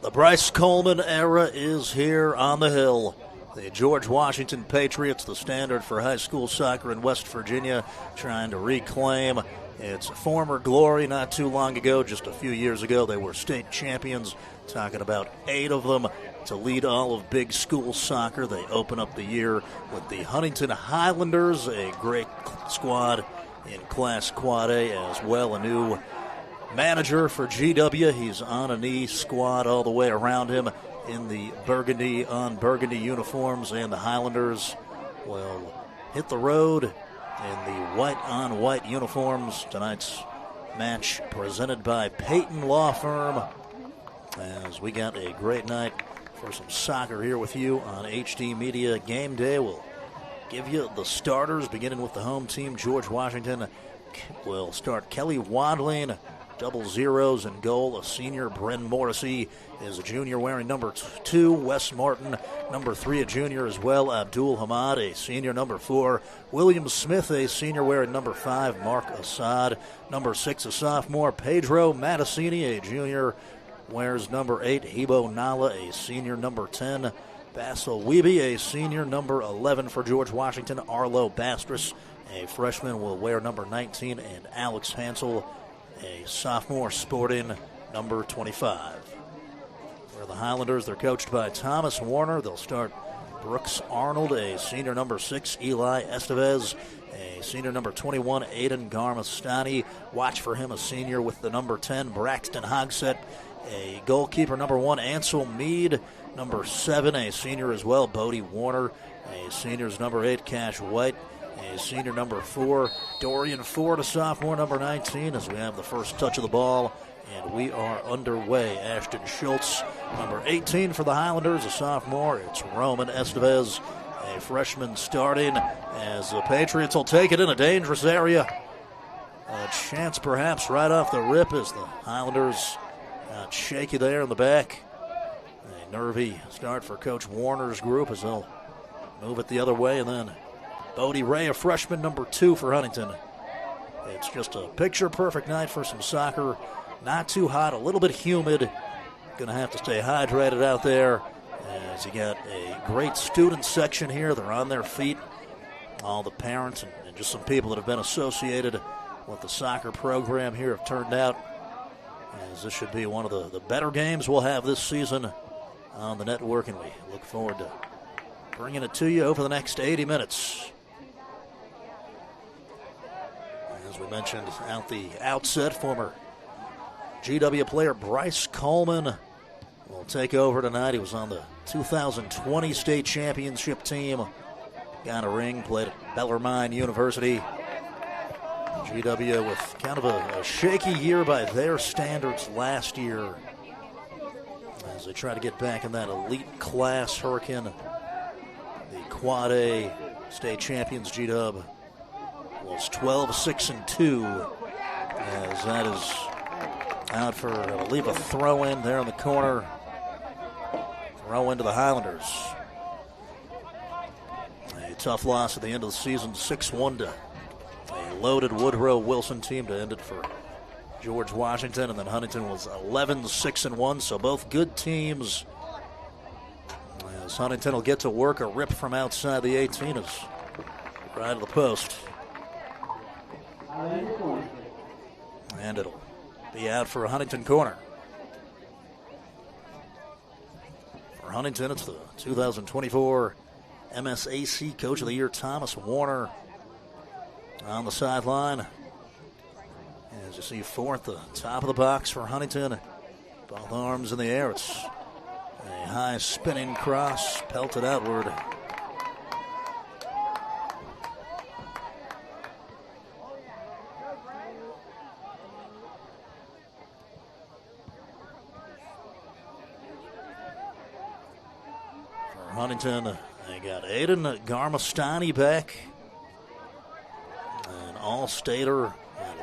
The Bryce Coleman era is here on the Hill. The George Washington Patriots, the standard for high school soccer in West Virginia, trying to reclaim its former glory. Not too long ago, just a few years ago, they were state champions, talking about 8 of them to lead all of big school soccer. They open up the year with the Huntington Highlanders, a great squad in Class Quad A as well. A new manager for GW. He's on a knee, squad all the way around him in the burgundy on burgundy uniforms, and the Highlanders will hit the road in the white on white uniforms. Tonight's match presented by Peyton Law Firm, as we got a great night for some soccer here with you on HD Media. Game Day will give you the starters, beginning with the home team. George Washington will start Kelly Wadling, double zeros in goal. A senior. Bryn Morrissey is a junior wearing number 2. Wes Martin, number 3, a junior as well. Abdul Hamad, a senior, number 4. William Smith, a senior wearing number 5. Mark Assad, number 6, a sophomore. Pedro Matacini, a junior, wears number 8. Hebo Nala, a senior, number 10. Basil Wiebe, a senior, number 11 for George Washington. Arlo Bastris, a freshman, will wear number 19. And Alex Hansel, a sophomore, sporting number 25. For the Highlanders, they're coached by Thomas Warner. They'll start Brooks Arnold, a senior, number 6. Eli Estevez, a senior, number 21. Aiden Garmastani, watch for him, a senior, with the number 10. Braxton Hogsett, a goalkeeper, number 1. Ansel Mead, number 7, a senior as well. Bodie Warner, a senior's number 8. Cash White, a senior, number 4. Dorian Ford, a sophomore, number 19, as we have the first touch of the ball, and we are underway. Ashton Schultz, number 18 for the Highlanders, a sophomore. It's Roman Estevez, a freshman, starting, as the Patriots will take it in a dangerous area. A chance perhaps right off the rip as the Highlanders shaky there in the back. A nervy start for Coach Warner's group as they'll move it the other way, and then Bodie Ray, a freshman, number 2 for Huntington. It's just a picture-perfect night for some soccer. Not too hot, a little bit humid. Going to have to stay hydrated out there, as you got a great student section here. They're on their feet. All the parents and just some people that have been associated with the soccer program here have turned out, as this should be one of the better games we'll have this season on the network, and we look forward to bringing it to you over the next 80 minutes. As we mentioned at the outset, former GW player Bryce Coleman will take over tonight. He was on the 2020 state championship team. Got a ring, played at Bellarmine University. GW with kind of a shaky year by their standards last year, as they try to get back in that elite class. Hurricane, the Quad A state champions, GW, was 12-6-2, as that is out for, I believe, a throw-in there in the corner. Throw into the Highlanders. A tough loss at the end of the season, 6-1 to a loaded Woodrow Wilson team to end it for George Washington. And then Huntington was 11-6-1, so both good teams. As Huntington will get to work, a rip from outside the 18 is right to the post. And it'll be out for a Huntington corner. For Huntington, it's the 2024 MSAC Coach of the Year, Thomas Warner, on the sideline. As you see, fourth, the top of the box for Huntington. Both arms in the air. It's a high spinning cross, pelted outward. For Huntington, they got Aiden Garmastani back. An all-stater,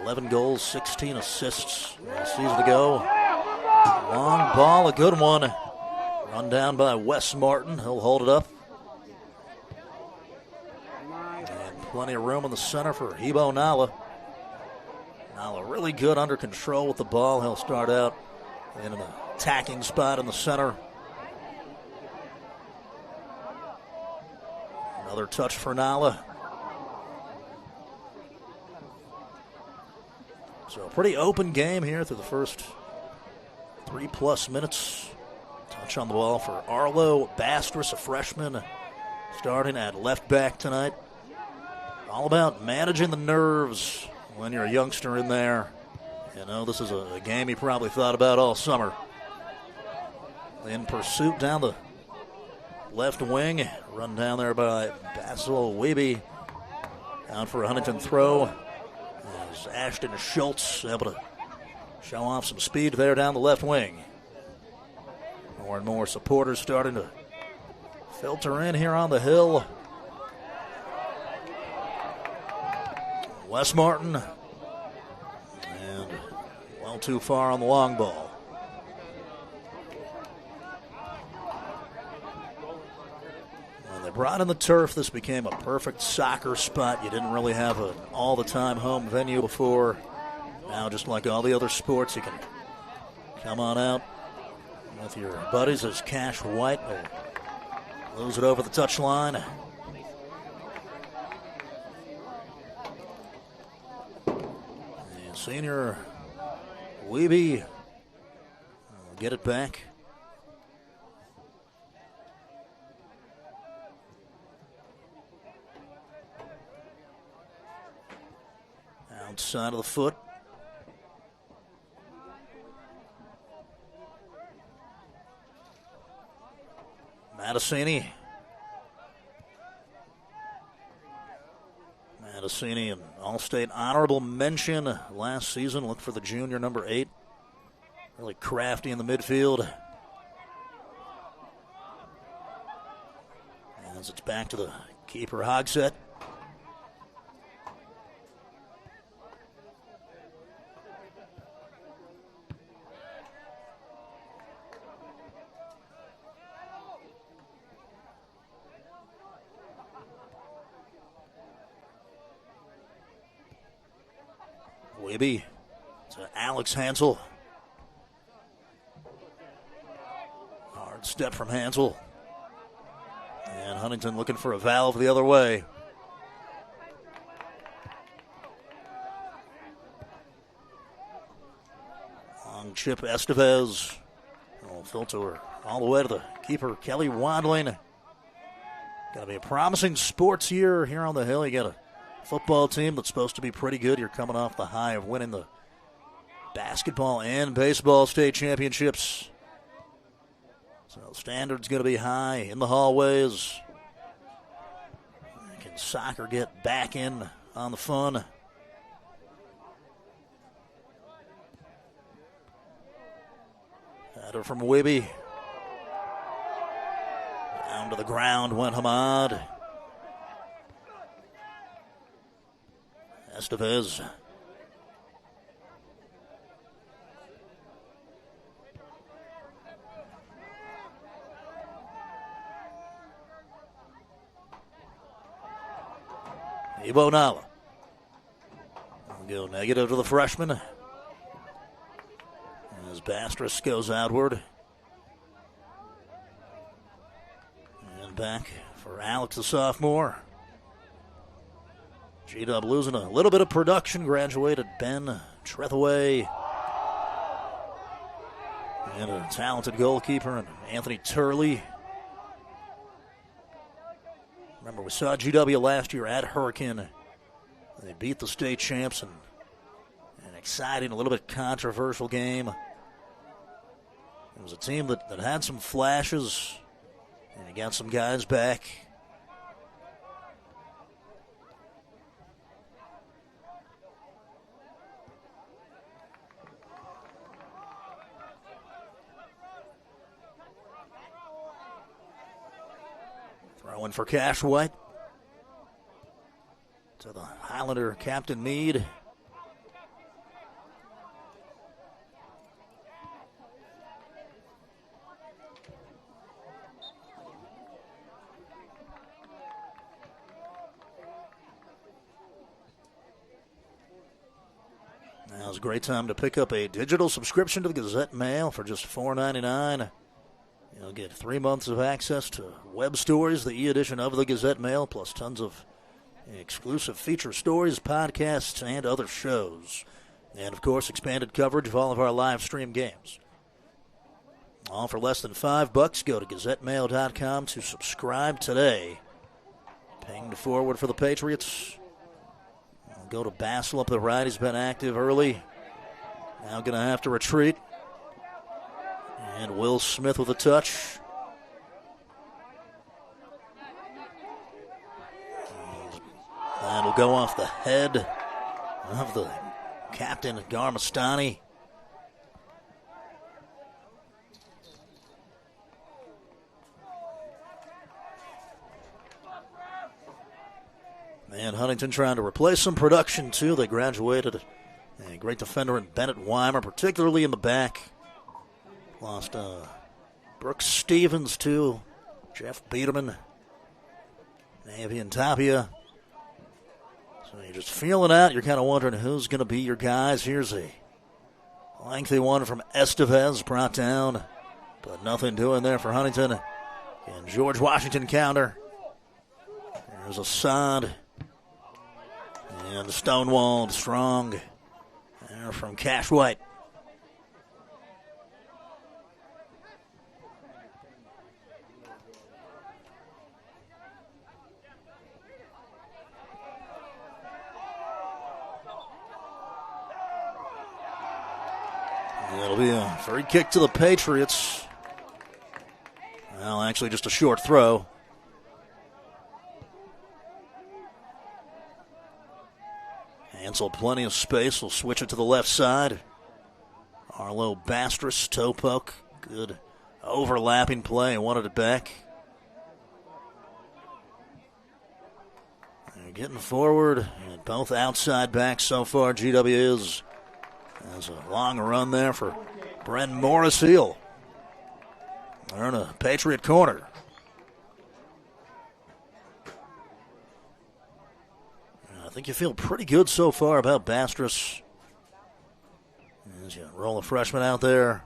11 goals, 16 assists a season ago. Long ball, a good one. Run down by Wes Martin. He'll hold it up. And plenty of room in the center for Hebo Nala. Nala really good under control with the ball. He'll start out in the attacking spot in the center. Another touch for Nala. So a pretty open game here through the first 3+ minutes. Touch on the ball for Arlo Bastris, a freshman, starting at left back tonight. All about managing the nerves when you're a youngster in there. You know, this is a game he probably thought about all summer. In pursuit down the left wing, run down there by Basil Weeby. Down for a Huntington throw. As Ashton Schultz able to show off some speed there down the left wing. More and more supporters starting to filter in here on the hill. Wes Martin. And well too far on the long ball. When they brought in the turf, this became a perfect soccer spot. You didn't really have an all-the-time home venue before. Now, just like all the other sports, you can come on out with your buddies as Cash White will lose it over the touchline. And senior Weeby will get it back. Outside of the foot. Mattasini. Mattasini, an All-State honorable mention last season. Look for the junior number 8. Really crafty in the midfield. As it's back to the keeper Hogsett. Weeby to Alex Hansel. Hard step from Hansel. And Huntington looking for a valve the other way. Long chip Estevez. Will filter all the way to the keeper Kelly Wadling. Gonna be a promising sports year here on the hill. You got a football team that's supposed to be pretty good. You're coming off the high of winning the basketball and baseball state championships. So standard's going to be high in the hallways. Can soccer get back in on the fun? Header from Weeby. Down to the ground went Hamad. Estevez. Ebo Nala. We'll go negative to the freshman. As Bastris goes outward. And back for Alex, the sophomore. G-Dub losing a little bit of production. Graduated Ben Trethaway. And a talented goalkeeper, and Anthony Turley. Remember, we saw GW last year at Hurricane. They beat the state champs in an exciting, a little bit controversial game. It was a team that had some flashes, and he got some guys back. Throwing for Cash White. To the Highlander Captain Meade. Now Now's a great time to pick up a digital subscription to the Gazette Mail for just $4.99. You'll get 3 months of access to web stories, the e-edition of the Gazette Mail, plus tons of exclusive feature stories, podcasts, and other shows. And, of course, expanded coverage of all of our live stream games. All for less than $5. Go to GazetteMail.com to subscribe today. Pinged forward for the Patriots. We'll go to Bassel up the right. He's been active early. Now going to have to retreat. And Will Smith with a touch. And will go off the head of the captain, Garmastani. And Huntington trying to replace some production, too. They graduated a great defender in Bennett Weimer, particularly in the back. Lost Brooks Stevens, too. Jeff Biederman. Navian Tapia. So you're just feeling out. You're kind of wondering who's going to be your guys. Here's a lengthy one from Estevez brought down. But nothing doing there for Huntington. And George Washington counter. There's Assad. And Stonewall strong. There from Cash White. It'll be a free kick to the Patriots. Well, actually just a short throw. Hansel, plenty of space. Will switch it to the left side. Arlo Bastrus, toe poke. Good overlapping play. Wanted it back. They're getting forward. And both outside backs so far. GW is. There's a long run there for Bren Morris-Heel. They're in a Patriot corner. I think you feel pretty good so far about Bastrus. As you roll a freshman out there.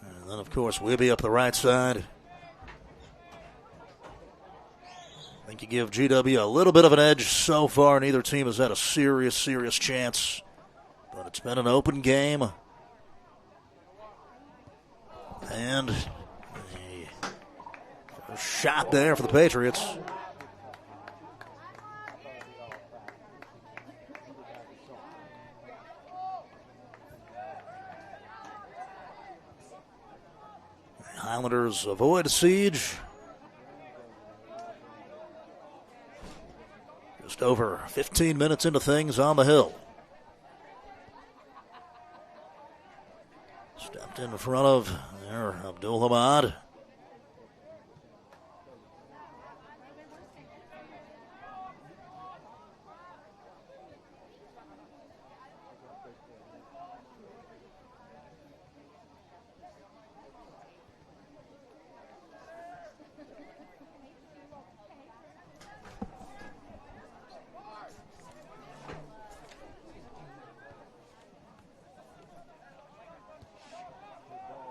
And then, of course, Wibby up the right side. I think you give GW a little bit of an edge so far. Neither team has had a serious chance. But it's been an open game. And a shot there for the Patriots. The Highlanders avoid a siege. Just over 15 minutes into things on the hill. Stepped in front of there, Abdul Hamad.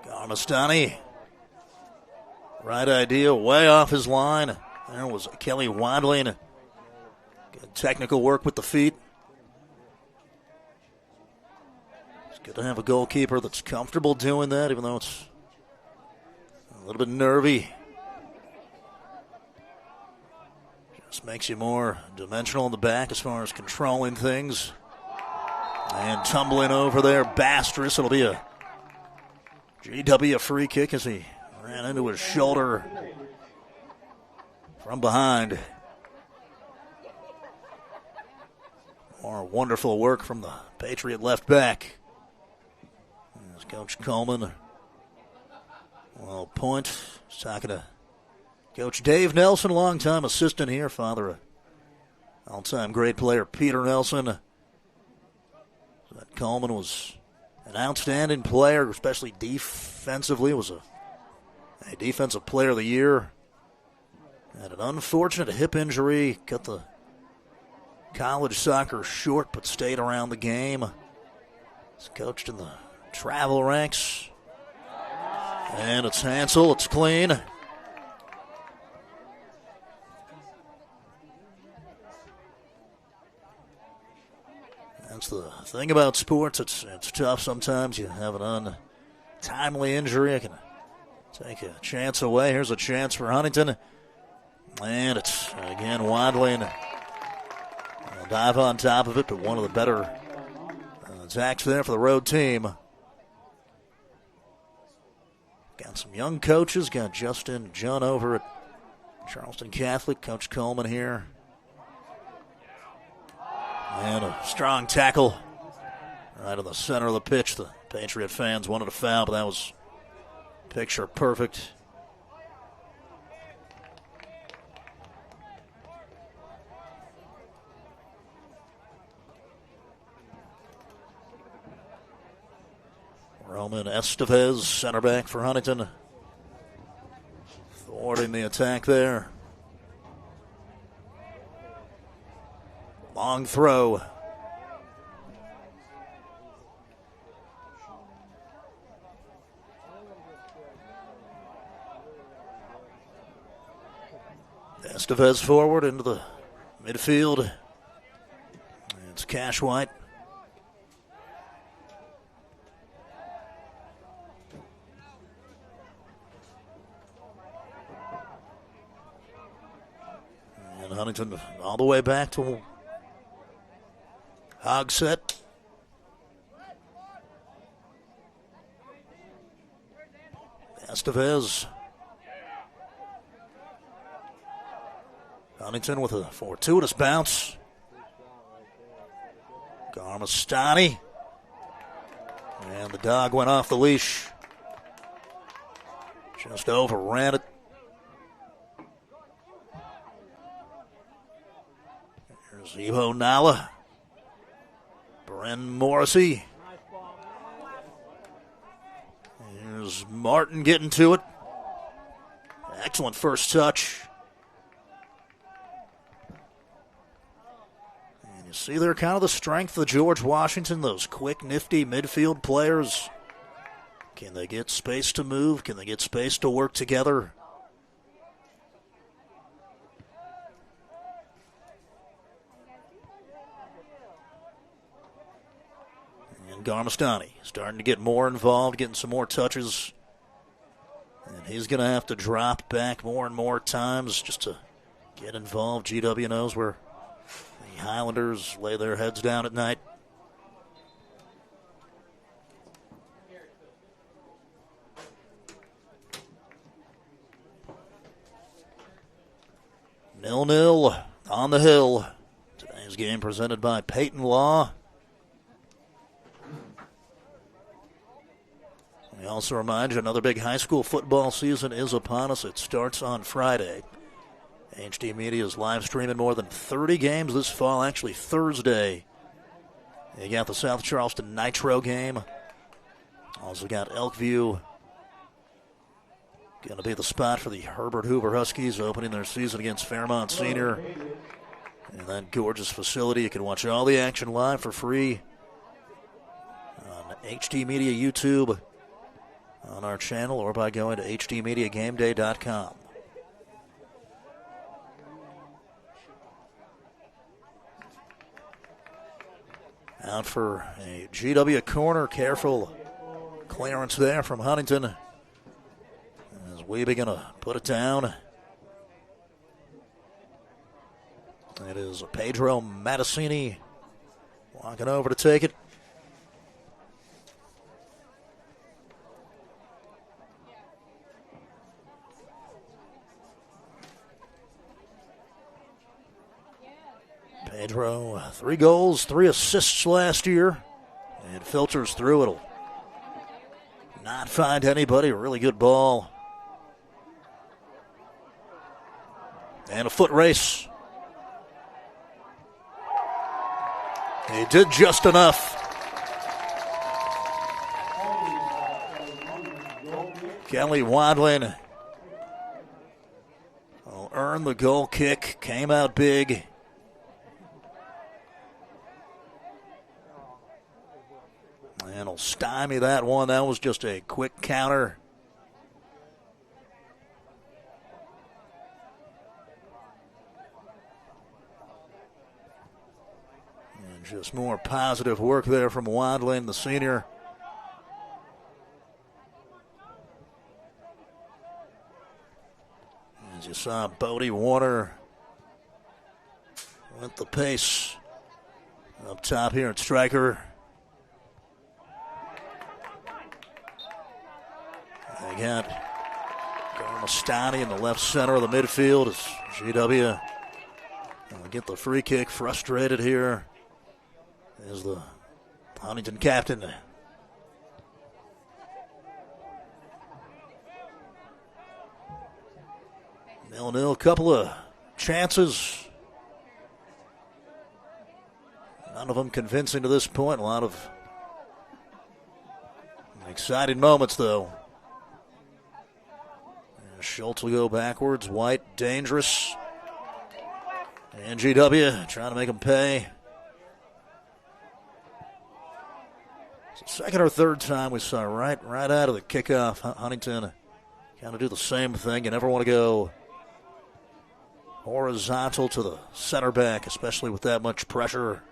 Garmastani. Right idea, way off his line. There was Kelly Wadley. Good technical work with the feet. It's good to have a goalkeeper that's comfortable doing that, even though it's a little bit nervy. Just makes you more dimensional in the back as far as controlling things. And tumbling over there, Bastrus. It'll be a GW free kick as he ran into his shoulder from behind. More wonderful work from the Patriot left back. There's Coach Coleman. Well, point. He's talking to Coach Dave Nelson, longtime assistant here, father of all-time great player Peter Nelson. That Coleman was an outstanding player, especially defensively. Was a defensive player of the year. Had an unfortunate hip injury. Cut the college soccer short, but stayed around the game. He's coached in the travel ranks. And it's Hansel. It's clean. That's the thing about sports. It's tough sometimes. You have an untimely injury. It can take a chance away. Here's a chance for Huntington. And it's, again, Wadley. Dive on top of it, but one of the better attacks there for the road team. Got some young coaches. Got Justin John over at Charleston Catholic. Coach Coleman here. And a strong tackle right in the center of the pitch. The Patriot fans wanted a foul, but that was picture perfect. Roman Estevez, center back for Huntington, thwarting the attack there. Long throw. Estevez forward into the midfield. It's Cash White. And Huntington all the way back to Hogsett. Estevez. Huntington with a fortuitous bounce. Garmastani. And the dog went off the leash. Just overran it. Here's Evo Nala. Bren Morrissey. Here's Martin getting to it. Excellent first touch. And you see there kind of the strength of George Washington, those quick, nifty midfield players. Can they get space to move? Can they get space to work together? Garmastani starting to get more involved, getting some more touches. And he's going to have to drop back more and more times just to get involved. GW knows where the Highlanders lay their heads down at night. Nil-nil on the hill. Today's game presented by Peyton Law. We also remind you another big high school football season is upon us. It starts on Friday. HD Media is live streaming more than 30 games this fall, actually Thursday. You got the South Charleston Nitro game. Also got Elkview. Going to be the spot for the Herbert Hoover Huskies opening their season against Fairmont Senior. And that gorgeous facility. You can watch all the action live for free on HD Media YouTube, on our channel, or by going to hdmediagameday.com. Out for a GW corner. Careful clearance there from Huntington. As Weeby going to put it down. It is Pedro Mattasini walking over to take it. Pedro, 3 goals, 3 assists last year. And filters through. It'll not find anybody. A really good ball. And a foot race. He did just enough. Kelly Wadlin will earn the goal kick. Came out big. And he'll stymie that one. That was just a quick counter. And just more positive work there from Wadley, the senior. As you saw, Bodie Warner with the pace up top here at striker. They got Garmestani in the left center of the midfield as GW will get the free kick. Frustrated here is the Huntington captain. 0-0, couple of chances. None of them convincing to this point. A lot of exciting moments, though. And Schultz will go backwards. White, dangerous. And GW trying to make him pay. It's the second or third time we saw right out of the kickoff. Huntington kind of do the same thing. You never want to go horizontal to the center back, especially with that much pressure.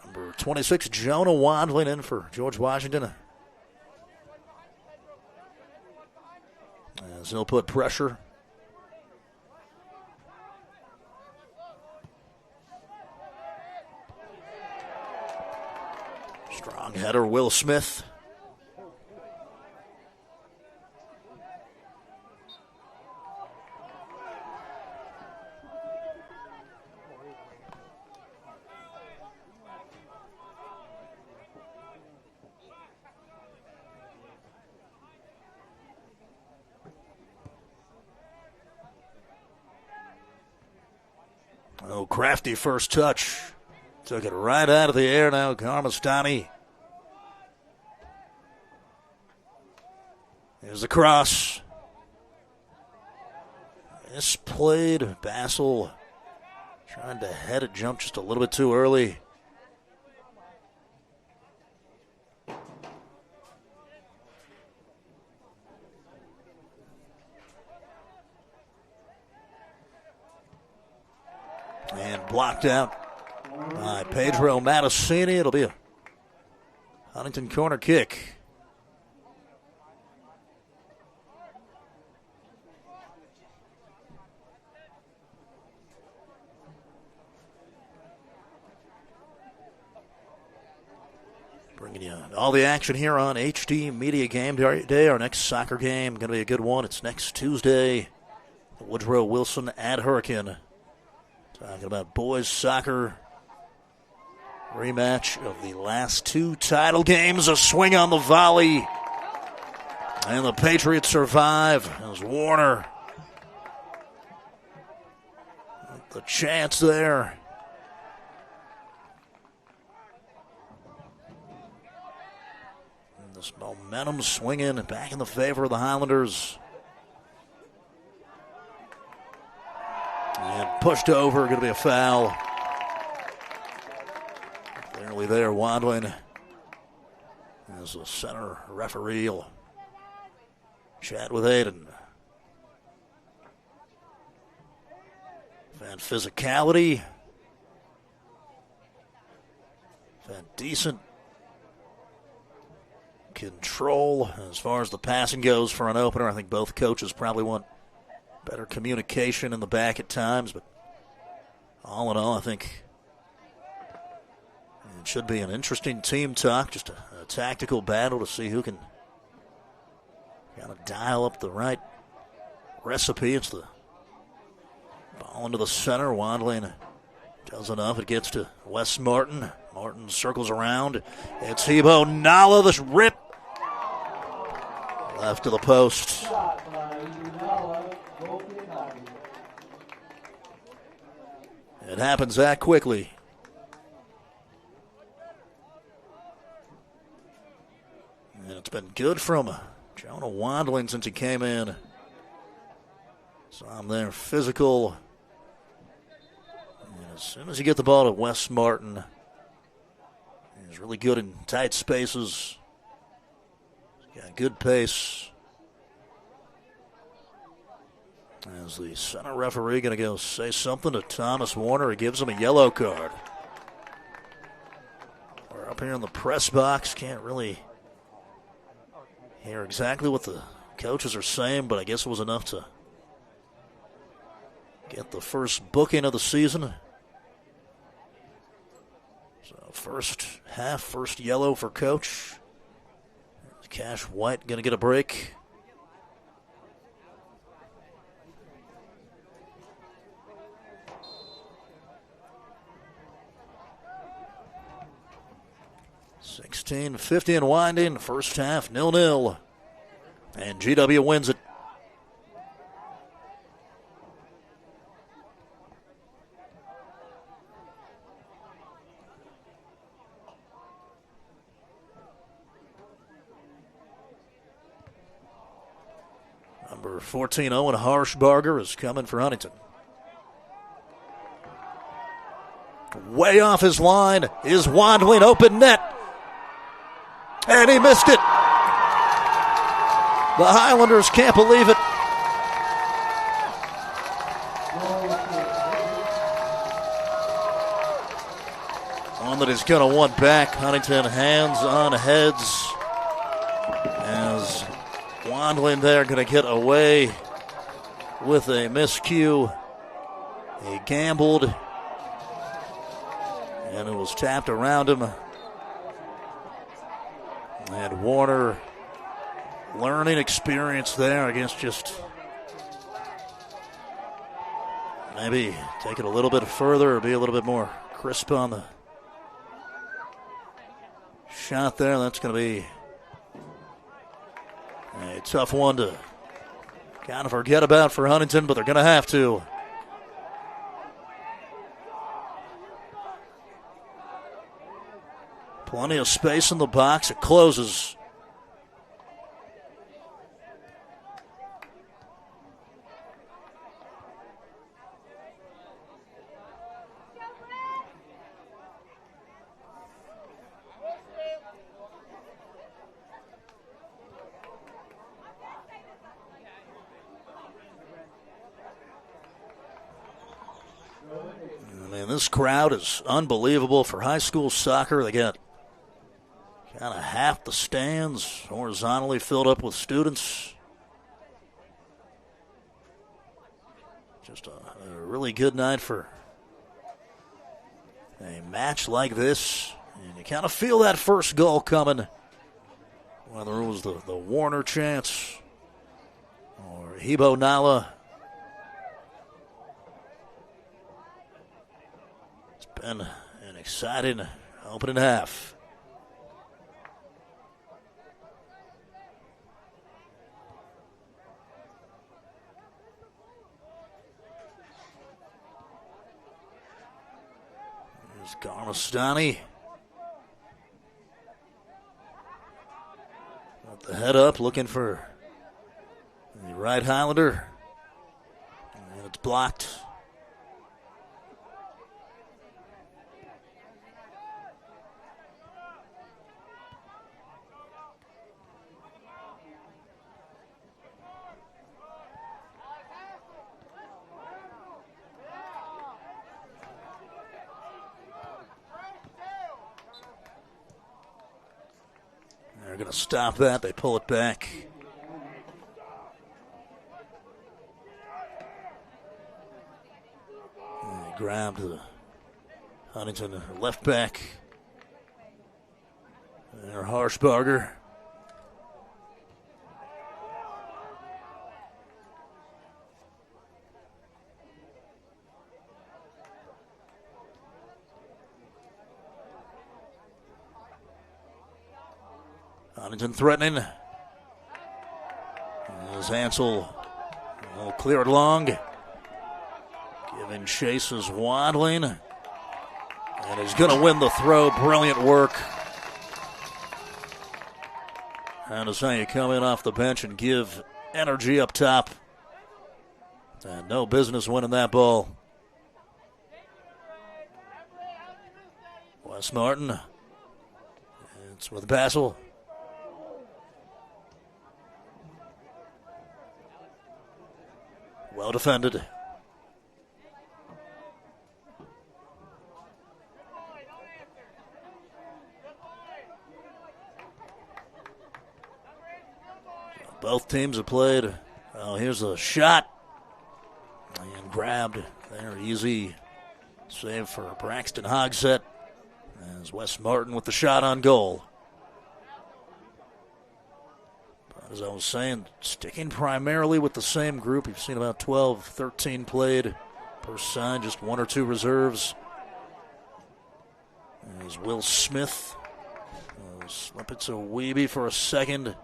Number 26, Jonah Wadley in for George Washington. As he'll put pressure. Strong header, Will Smith. Oh, crafty first touch. Took it right out of the air now, Garmestani. Here's the cross. Misplayed. Bassel trying to head it, jump just a little bit too early. And blocked out by Pedro Matasini. It'll be a Huntington corner kick. Bringing you all the action here on HD Media Game Day. Our next soccer game going to be a good one. It's next Tuesday. Woodrow Wilson at Hurricane. Talking about boys soccer. Rematch of the last two title games. A swing on the volley. And the Patriots survive as Warner. The chance there. And this momentum swinging back in the favor of the Highlanders. And pushed over, going to be a foul. Clearly there, Wadley as the center referee will chat with Aiden. Fan physicality. Fan decent control as far as the passing goes for an opener. I think both coaches probably want better communication in the back at times, but all in all, I think it should be an interesting team talk, just a tactical battle to see who can kind of dial up the right recipe. It's the ball into the center. Wadley does enough. It gets to Wes Martin. Martin circles around. It's Hebo Nala, this rip. Left to the post. It happens that quickly. And it's been good from Jonah Wandling, since he came in, saw him there, physical. And as soon as you get the ball to Wes Martin, he's really good in tight spaces. He's got good pace. As the center referee going to go say something to Thomas Warner, he gives him a yellow card. We're up here in the press box, can't really hear exactly what the coaches are saying, but I guess it was enough to get the first booking of the season. So first half, first yellow for Coach. Cash White going to get a break. $16:50 and winding. First half, 0-0. And GW wins it. Number 14, Owen Harshbarger, is coming for Huntington. Way off his line is Wandling, open net. And he missed it. The Highlanders can't believe it. One that is going to want back. Huntington hands on heads as Wandling there going to get away with a miscue. He gambled and it was tapped around him. And Warner, learning experience there against just maybe take it a little bit further or be a little bit more crisp on the shot there. That's going to be a tough one to kind of forget about for Huntington, but they're going to have to. Plenty of space in the box. It closes. I mean, this crowd is unbelievable for high school soccer. They got kind of half the stands horizontally filled up with students. Just a really good night for a match like this. And you kind of feel that first goal coming, whether it was the Warner chance or Hebo Nala. It's been an exciting opening half. Garmastani got the head up, looking for the right Highlander, and it's blocked. They're going to stop that. They pull it back. And they grabbed the Huntington left back. There, Harshbarger. Huntington threatening. As Hansel will clear it long. Giving chase is Wandling. And he's going to win the throw. Brilliant work. That is how you come in off the bench and give energy up top. And no business winning that ball. Wes Martin. It's with Bassel. Well defended. Both teams have played. Oh, here's a shot. And grabbed there. Easy save for Braxton Hogsett. As Wes Martin with the shot on goal. But as I was saying, sticking primarily with the same group. You've seen about 12, 13 played per side, just one or two reserves. As Will Smith slip it to Weeby for a second.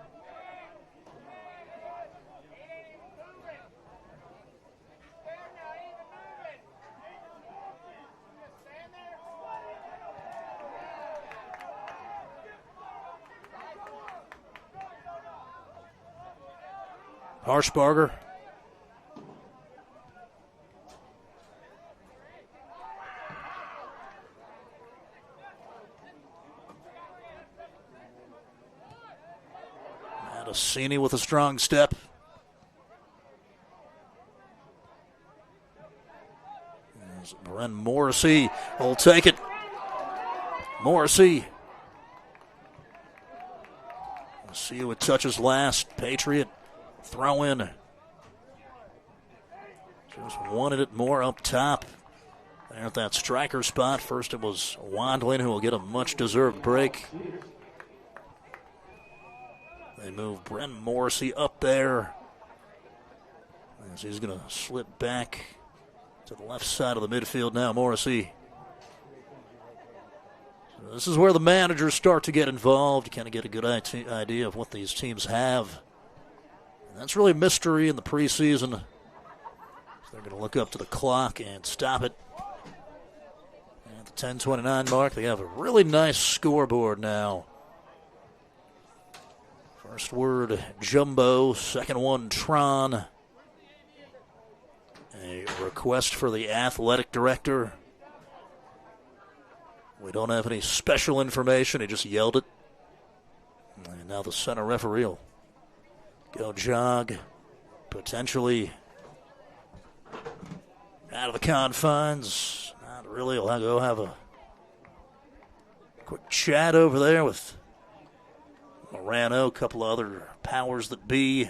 Harshbarger. Madisini with a strong step. There's Bren Morrissey will take it. Morrissey. We'll see who it touches last. Patriot. Throw in. Just wanted it more up top. There at that striker spot. First it was Wandlin who will get a much-deserved break. They move Bren Morrissey up there. As he's going to slip back to the left side of the midfield now, Morrissey. So this is where the managers start to get involved. You kind of get a good idea of what these teams have. That's really a mystery in the preseason. So they're going to look up to the clock and stop it. At the 10:29 mark, they have a really nice scoreboard now. First word, Jumbo. Second one, Tron. A request for the athletic director. We don't have any special information. He just yelled it. And now the center referee will go jog, potentially out of the confines. Not really. I'll go have a quick chat over there with Morano, a couple of other powers that be.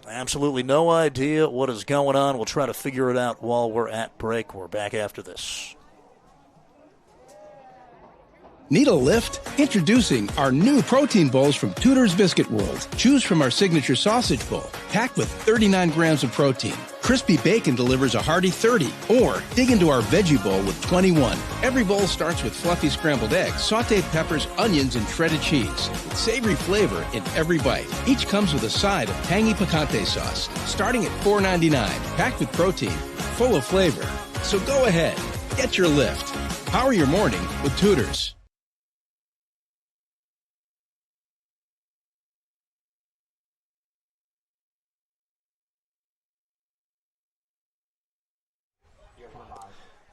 Absolutely no idea what is going on. We'll try to figure it out while we're at break. We're back after this. Need a lift? Introducing our new protein bowls from Tudor's Biscuit World. Choose from our signature sausage bowl, packed with 39 grams of protein. Crispy bacon delivers a hearty 30. Or dig into our veggie bowl with 21. Every bowl starts with fluffy scrambled eggs, sauteed peppers, onions, and shredded cheese. With savory flavor in every bite. Each comes with a side of tangy picante sauce, starting at $4.99. Packed with protein, full of flavor. So go ahead, get your lift. Power your morning with Tudor's.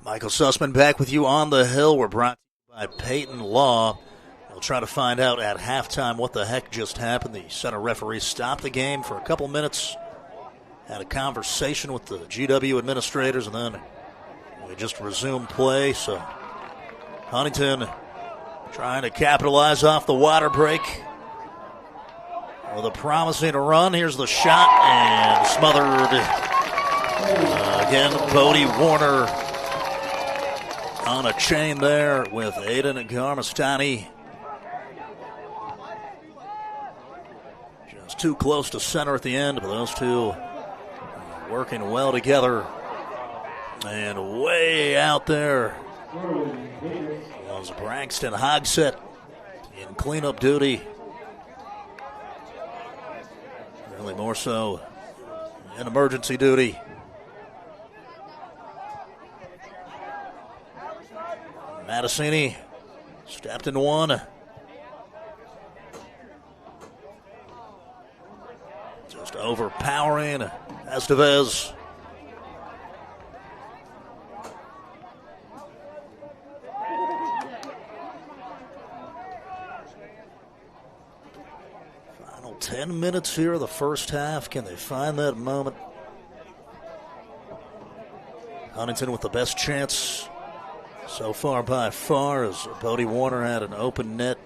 Michael Sussman back with you on the Hill. We're brought to you by Peyton Law. We'll try to find out at halftime what the heck just happened. The center referee stopped the game for a couple minutes, had a conversation with the GW administrators, and then we just resumed play. So Huntington trying to capitalize off the water break with a promising run. Here's the shot, and smothered. Again, Bodie Warner on a chain there with Aiden Garmastani. Just too close to center at the end, but those two working well together. And way out there was Braxton Hogsett in cleanup duty. Really more so in emergency duty. Mattasini stepped in one. Just overpowering Estevez. Final 10 minutes here of the first half. Can they find that moment? Huntington with the best chance so far by far, as Bodie Warner had an open net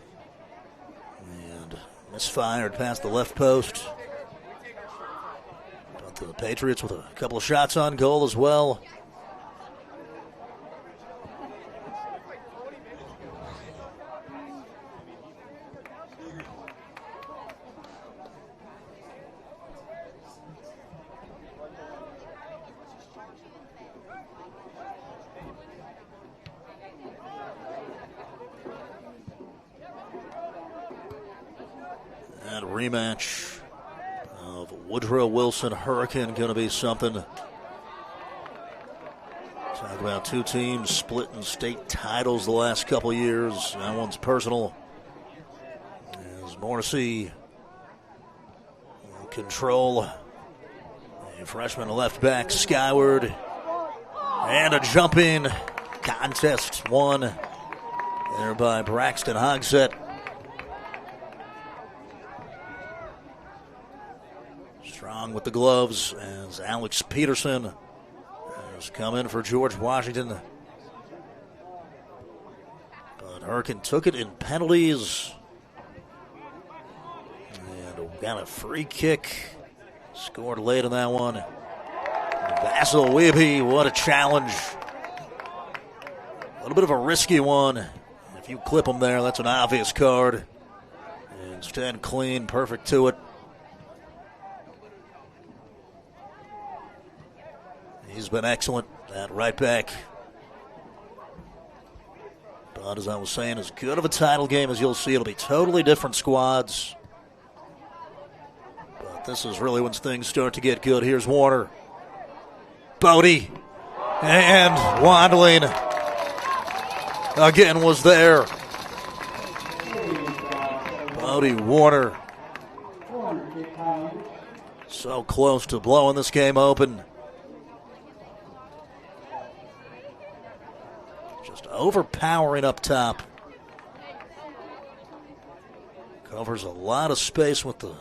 and misfired past the left post. But the Patriots with a couple of shots on goal as well. That rematch of Woodrow Wilson Hurricane going to be something. Talk about two teams splitting state titles the last couple years. That one's personal. As Morrissey will control a freshman left back skyward. And a jumping contest won there by Braxton Hogsett. Strong with the gloves as Alex Peterson has come in for George Washington. But Hurricane took it in penalties. And got a free kick. Scored late in that one. Vasil Weeby, what a challenge. A little bit of a risky one. If you clip him there, that's an obvious card. Instead, clean, perfect to it. He's been excellent at right back. But as I was saying, as good of a title game as you'll see, it'll be totally different squads. But this is really when things start to get good. Here's Warner. Bodie. And Wandling again was there. Bodie Warner. So close to blowing this game open. Overpowering up top. Covers a lot of space with the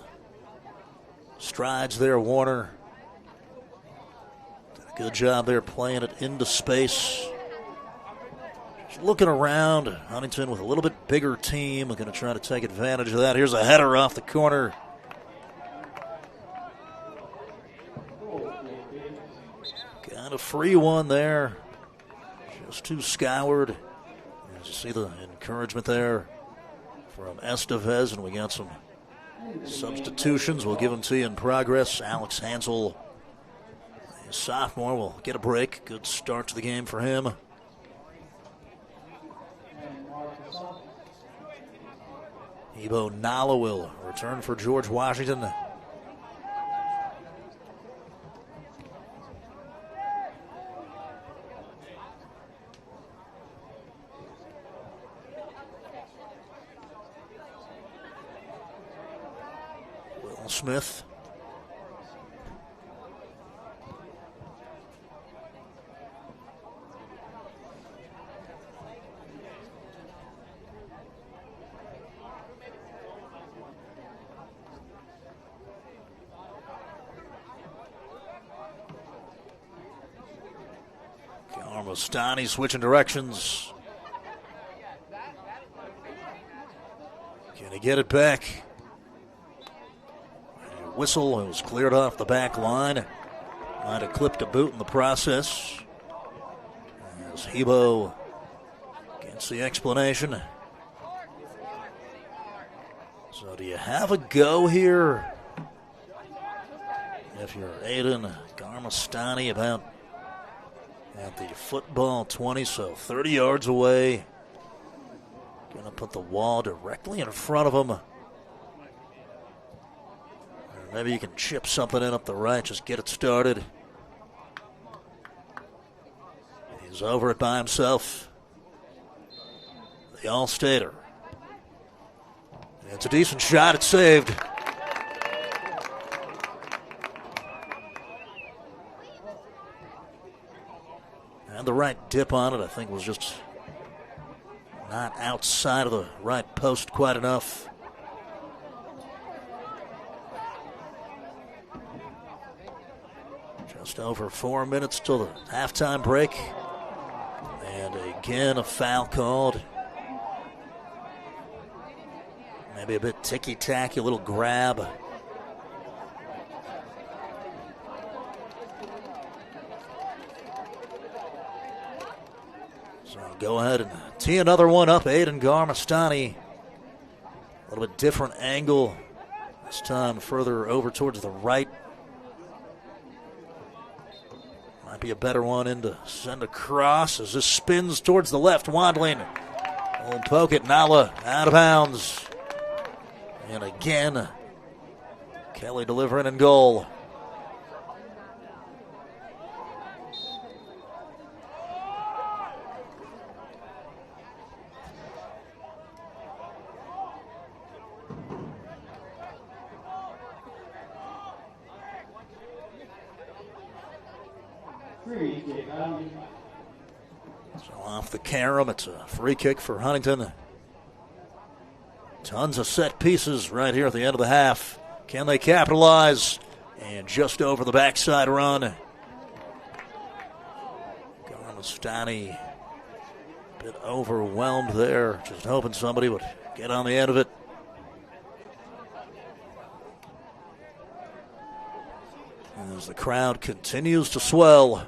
strides there, Warner. Did a good job there playing it into space. Just looking around, Huntington with a little bit bigger team. Going to try to take advantage of that. Here's a header off the corner. Got a free one there. Just too skyward. As you see the encouragement there from Estevez, and we got some substitutions. We'll give them to you in progress. Alex Hansel, a sophomore, will get a break. Good start to the game for him. Ebo Nala will return for George Washington. Smith. Armostani switching directions. Can he get it back? Whistle, it was cleared off the back line. Might have clipped a boot in the process. As Hebo gets the explanation. So do you have a go here? If you're Aiden Garmastani about at the football 20, so 30 yards away. Gonna put the wall directly in front of him. Maybe you can chip something in up the right, just get it started. He's over it by himself. the All-Stater. It's a decent shot. It's saved. And the right dip on it, I think, was just not outside of the right post quite enough. Just over 4 minutes till the halftime break. And again, a foul called. Maybe a bit ticky-tacky, a little grab. So go ahead and tee another one up. Aiden Garmastani. A little bit different angle. This time further over towards the right. Might be a better one in to send across as this spins towards the left. Wandling. Will poke it. Nala out of bounds. And again, Kelly delivering in goal. So off the carom, it's a free kick for Huntington. Tons of set pieces right here at the end of the half. Can they capitalize? And just over the backside run. Garmastani a bit overwhelmed there. Just hoping somebody would get on the end of it. As the crowd continues to swell.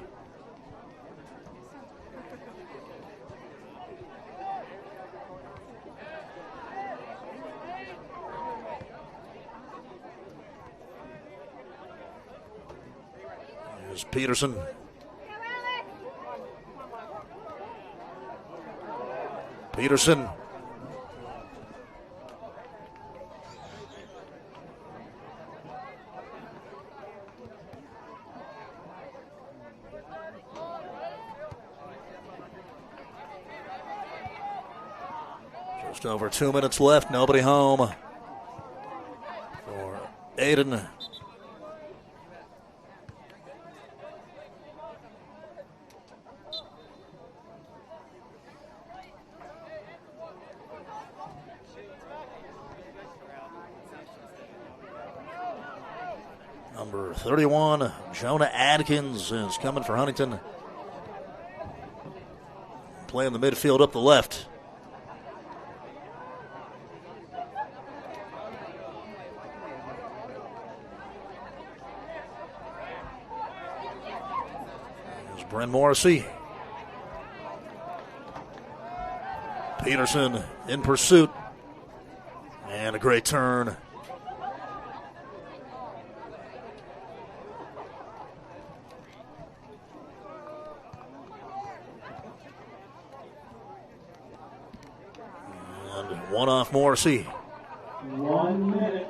Here's Peterson. Peterson. Just over 2 minutes left. Nobody home for Aiden. Number 31, Jonah Adkins, is coming for Huntington. Playing the midfield up the left. There's Bryn Morrissey. Peterson in pursuit. And a great turn. One off Morrissey. 1 minute.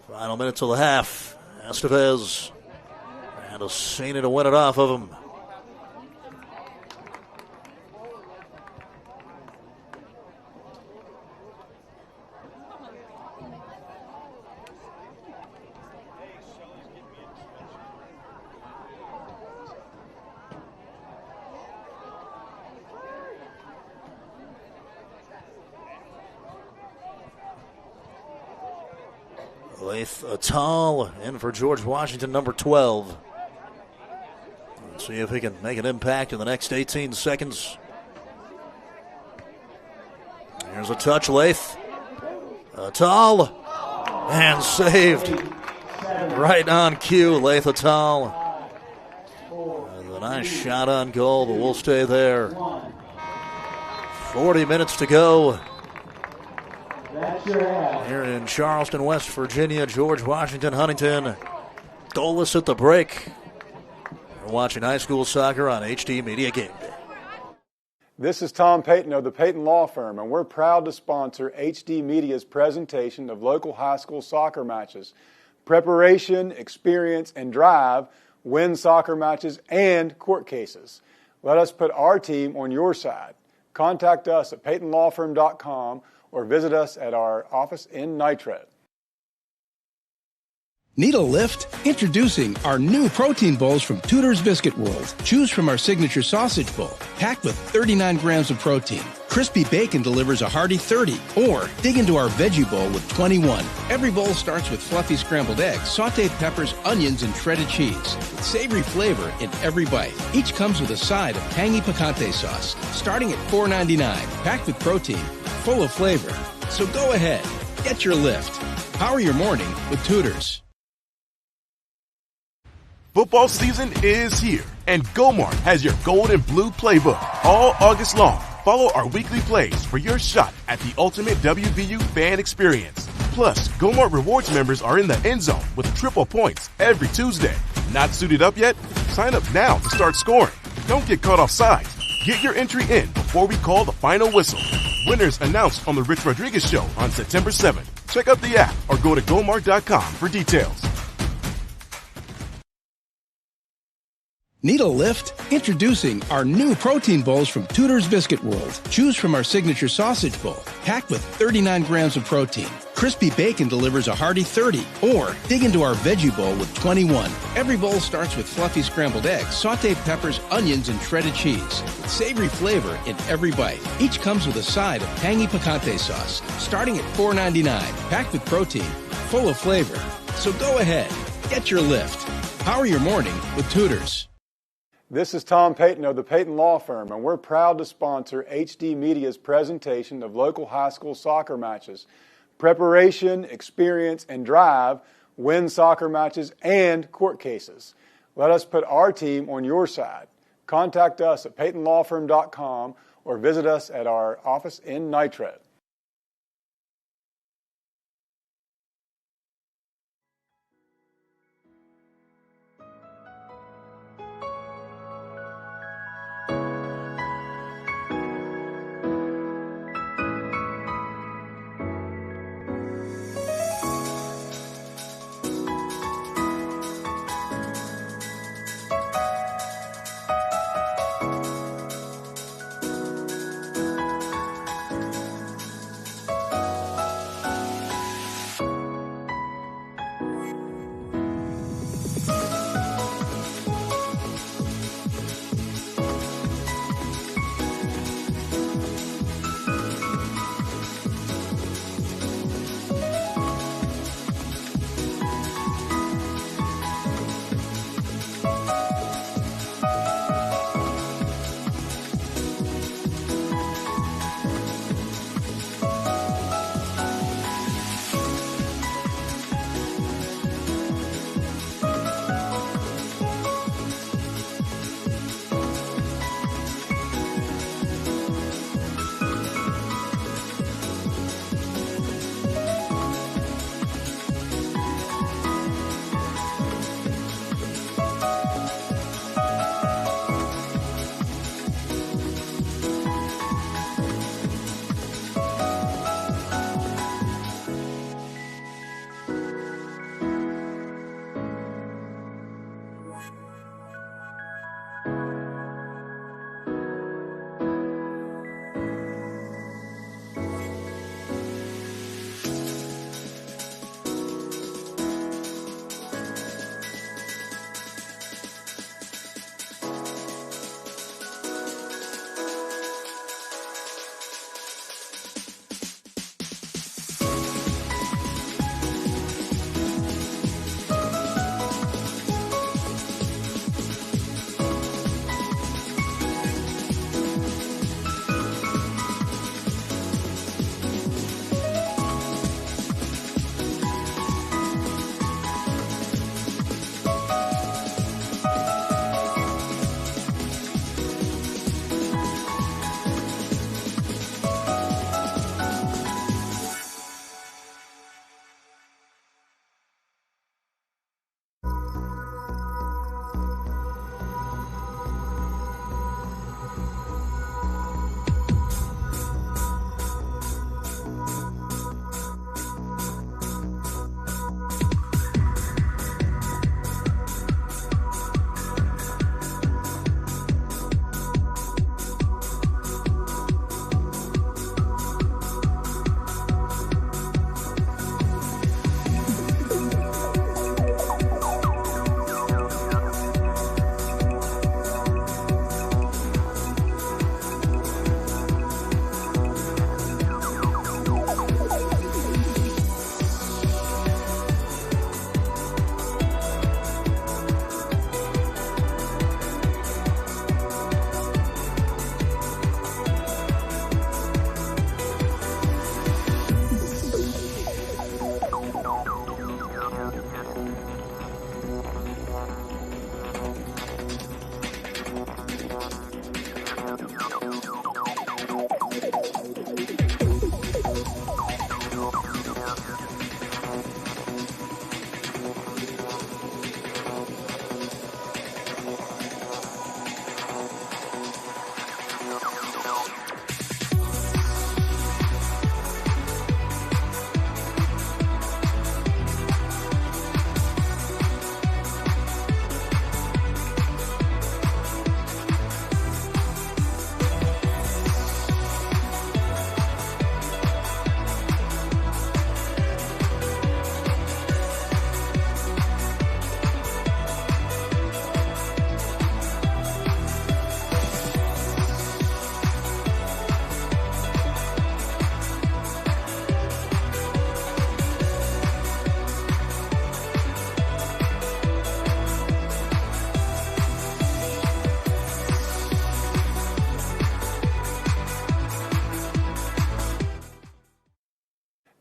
Final minute till the half. Estevez and a Cena to win it off of him. Lath Atal in for George Washington, number 12. Let's see if he can make an impact in the next 18 seconds. Here's a touch, Lath. Atal. And saved. Right on cue, Lath Atal. A nice shot on goal, but we'll stay there. 40 minutes to go. Here in Charleston, West Virginia, George Washington, Huntington. Goalless at the break. We're watching high school soccer on HD Media Gameday. This is Tom Peyton of the Peyton Law Firm, and we're proud to sponsor HD Media's presentation of local high school soccer matches. Preparation, experience, and drive win soccer matches, and court cases. Let us put our team on your side. Contact us at PeytonLawFirm.com or visit us at our office in Nitro. Need a lift? Introducing our new protein bowls from Tudor's Biscuit World. Choose from our signature sausage bowl, packed with 39 grams of protein. Crispy bacon delivers a hearty 30. Or dig into our veggie bowl with 21. Every bowl starts with fluffy scrambled eggs, sauteed peppers, onions, and shredded cheese, with savory flavor in every bite. Each comes with a side of tangy picante sauce, starting at $4.99. Packed with protein, full of flavor. So go ahead, get your lift. Power your morning with Tudor's. Football season is here, and Gomart has your gold and blue playbook all August long. Follow our weekly plays for your shot at the ultimate WVU fan experience. Plus, Gomart Rewards members are in the end zone with triple points every Tuesday. Not suited up yet? Sign up now to start scoring. Don't get caught offside. Get your entry in before we call the final whistle. Winners announced on The Rich Rodriguez Show on September 7th. Check out the app or go to Gomart.com for details. Need a lift? Introducing our new protein bowls from Tudor's Biscuit World. Choose from our signature sausage bowl, packed with 39 grams of protein. Crispy bacon delivers a hearty 30. Or dig into our veggie bowl with 21. Every bowl starts with fluffy scrambled eggs, sauteed peppers, onions, and shredded cheese, with savory flavor in every bite. Each comes with a side of tangy picante sauce, starting at $4.99. Packed with protein, full of flavor. So go ahead, get your lift. Power your morning with Tudor's. This is Tom Peyton of the Peyton Law Firm, and we're proud to sponsor HD Media's presentation of local high school soccer matches. Preparation, experience, and drive win soccer matches and court cases. Let us put our team on your side. Contact us at PeytonLawFirm.com or visit us at our office in Nitro.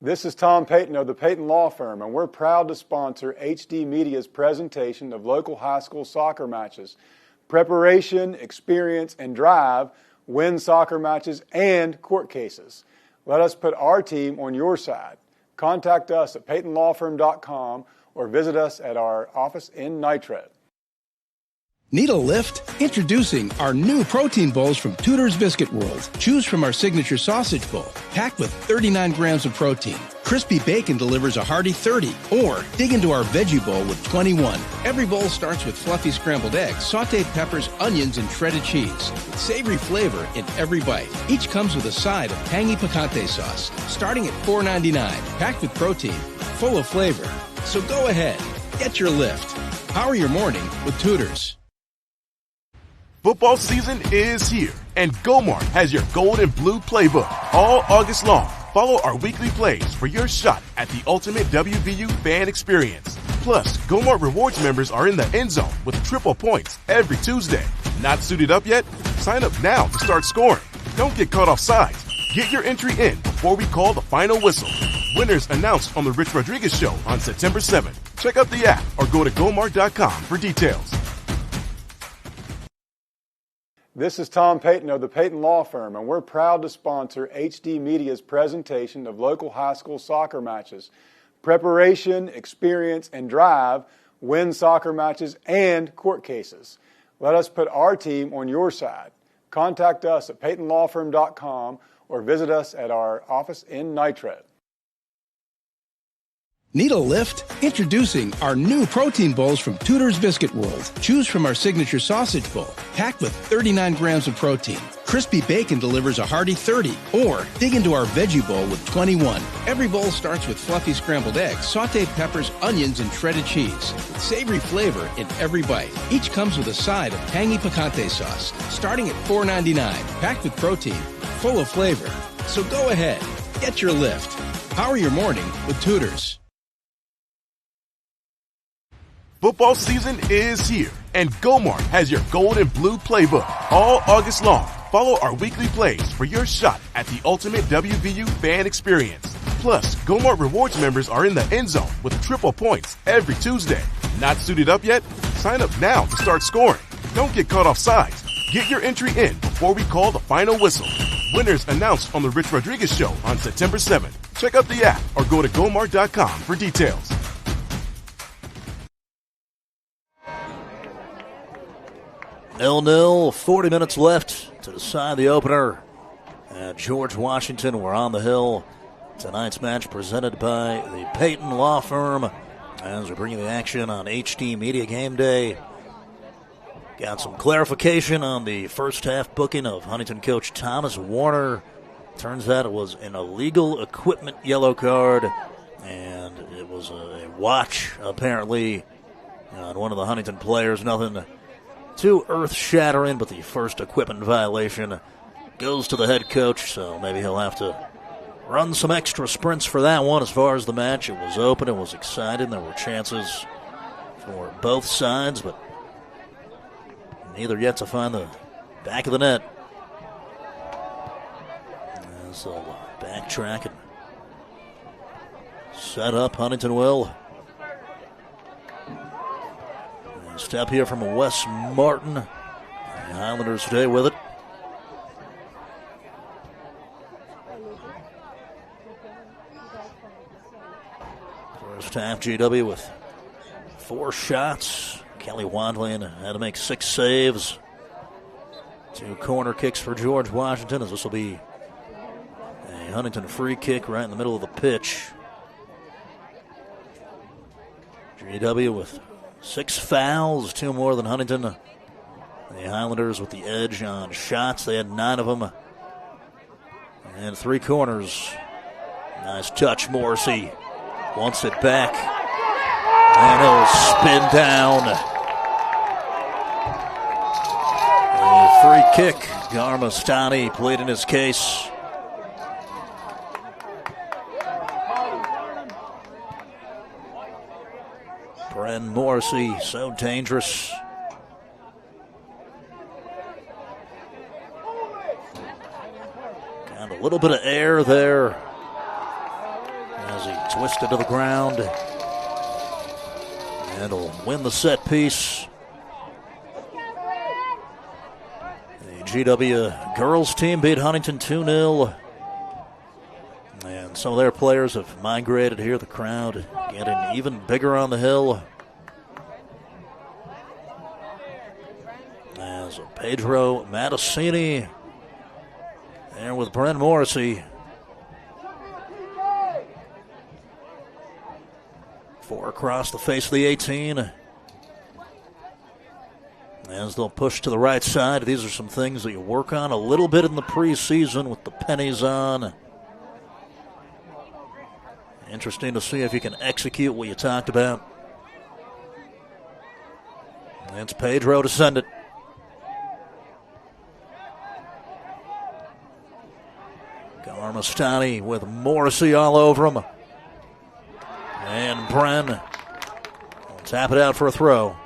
This is Tom Peyton of the Peyton Law Firm, and we're proud to sponsor HD Media's presentation of local high school soccer matches. Preparation, experience, and drive win soccer matches and court cases. Let us put our team on your side. Contact us at PeytonLawFirm.com or visit us at our office in Nitro. Need a lift? Introducing our new protein bowls from Tudor's Biscuit World. Choose from our signature sausage bowl, packed with 39 grams of protein. Crispy bacon delivers a hearty 30, or dig into our veggie bowl with 21. Every bowl starts with fluffy scrambled eggs, sautéed peppers, onions, and shredded cheese, with savory flavor in every bite. Each comes with a side of tangy picante sauce, starting at $4.99, packed with protein, full of flavor. So go ahead, get your lift. Power your morning with Tudor's. Football season is here, and Gomart has your gold and blue playbook all August long. Follow our weekly plays for your shot at the ultimate WVU fan experience. Plus, Gomart Rewards members are in the end zone with triple points every Tuesday. Not suited up yet? Sign up now to start scoring. Don't get caught off sides. Get your entry in before we call the final whistle. Winners announced on the Rich Rodriguez Show on September 7th. Check out the app or go to Gomart.com for details. This is Tom Peyton of the Peyton Law Firm, and we're proud to sponsor HD Media's presentation of local high school soccer matches. Preparation, experience, and drive win soccer matches and court cases. Let us put our team on your side. Contact us at PeytonLawFirm.com or visit us at our office in Nitro. Need a lift? Introducing our new protein bowls from Tudor's Biscuit World. Choose from our signature sausage bowl, packed with 39 grams of protein. Crispy bacon delivers a hearty 30, or dig into our veggie bowl with 21. Every bowl starts with fluffy scrambled eggs, sautéed peppers, onions, and shredded cheese, with savory flavor in every bite. Each comes with a side of tangy picante sauce, starting at $4.99, packed with protein, full of flavor. So go ahead, get your lift. Power your morning with Tudor's. Football season is here, and Gomart has your gold and blue playbook all August long. Follow our weekly plays for your shot at the ultimate WVU fan experience. Plus, Gomart Rewards members are in the end zone with triple points every Tuesday. Not suited up yet? Sign up now to start scoring. Don't get caught off sides. Get your entry in before we call the final whistle. Winners announced on the Rich Rodriguez Show on September 7th. Check out the app or go to Gomart.com for details. 0-0, 40 minutes left to decide the opener at George Washington. We're on the hill. Tonight's match presented by the Peyton Law Firm as we bring you the action on HD Media Game Day. Got some clarification on the first half booking of Huntington coach Thomas Warner. Turns out it was an illegal equipment yellow card, and it was a watch apparently on one of the Huntington players. Nothing too earth-shattering, but the first equipment violation goes to the head coach, so maybe he'll have to run some extra sprints for that one. As far as the match, it was open, it was exciting, there were chances for both sides, but neither yet to find the back of the net. As they'll backtrack and set up, Huntington will. Step here from Wes Martin. The Highlanders today with it. First half, GW with 4 shots. Kelly Wadley had to make 6 saves. 2 corner kicks for George Washington, as this will be a Huntington free kick right in the middle of the pitch. GW with 6 fouls, 2 more than Huntington. The Highlanders with the edge on shots. They had 9 of them. And 3 corners. Nice touch, Morrissey wants it back. And he'll spin down. A free kick. Garmastani pleading his case. Bren Morrissey, so dangerous. Got a little bit of air there Twisted to the ground. And he'll win the set piece. The GW girls team beat Huntington 2-0. And some of their players have migrated here. The crowd getting even bigger on the hill. As Pedro Mattasini there with Brent Morrissey. 4 across the face of the 18. As they'll push to the right side. These are some things that you work on a little bit in the preseason with the pennies on. Interesting to see if you can execute what you talked about. It's Pedro to send it. Garmastani with Morrissey all over him. And Bren will tap it out for a throw.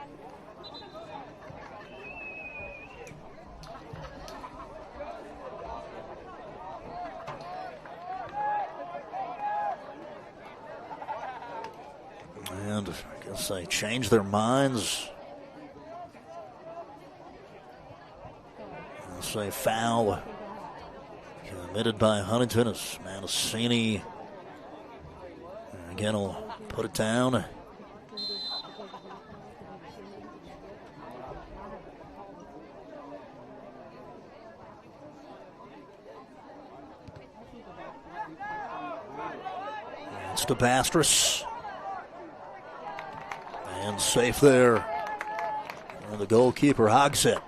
And I guess they changed their minds. I'll say foul committed by Huntington as Mattasini again will put it down. It's to Bastris. And safe there. And the goalkeeper, Hogsett.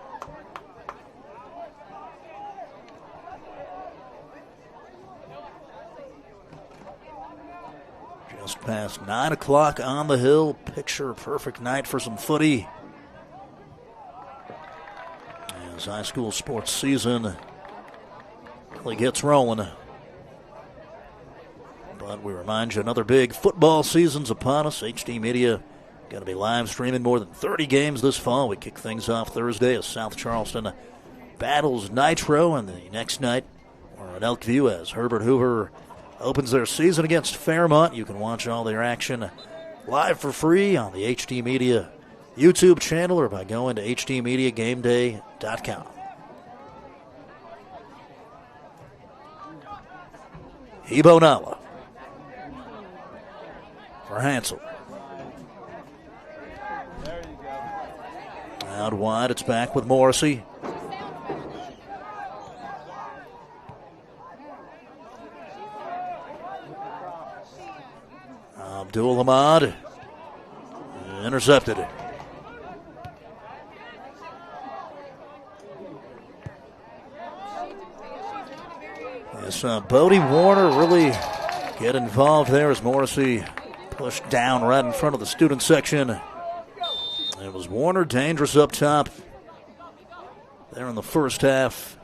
Just past 9 o'clock on the hill. Picture perfect night for some footy. As high school sports season really gets rolling. But we remind you, another big football season's upon us. HD Media going to be live streaming more than 30 games this fall. We kick things off Thursday as South Charleston battles Nitro, and the next night we're at Elkview as Herbert Hoover opens their season against Fairmont. You can watch all their action live for free on the HD Media YouTube channel or by going to hdmediagameday.com. Ebo Nala for Hansel. Out wide, it's back with Morrissey. Abdul Ahmad intercepted. Yes, Bodie Warner really get involved there as Morrissey pushed down right in front of the student section. It was Warner dangerous up top there in the first half.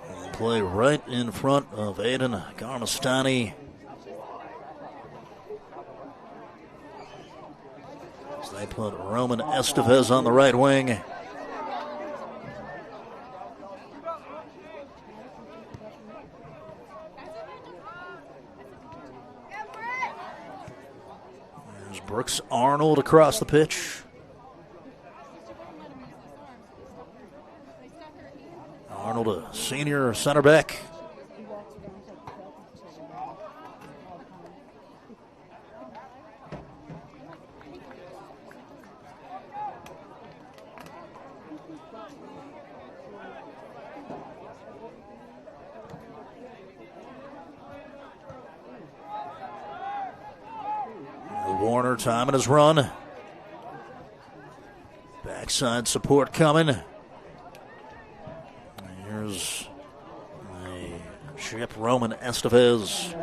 And play right in front of Aiden Garmastani. As they put Roman Estevez on the right wing. Brooks Arnold across the pitch. Arnold, a senior center back. Warner timing his run. Backside support coming. Here's a chip, Roman Estevez.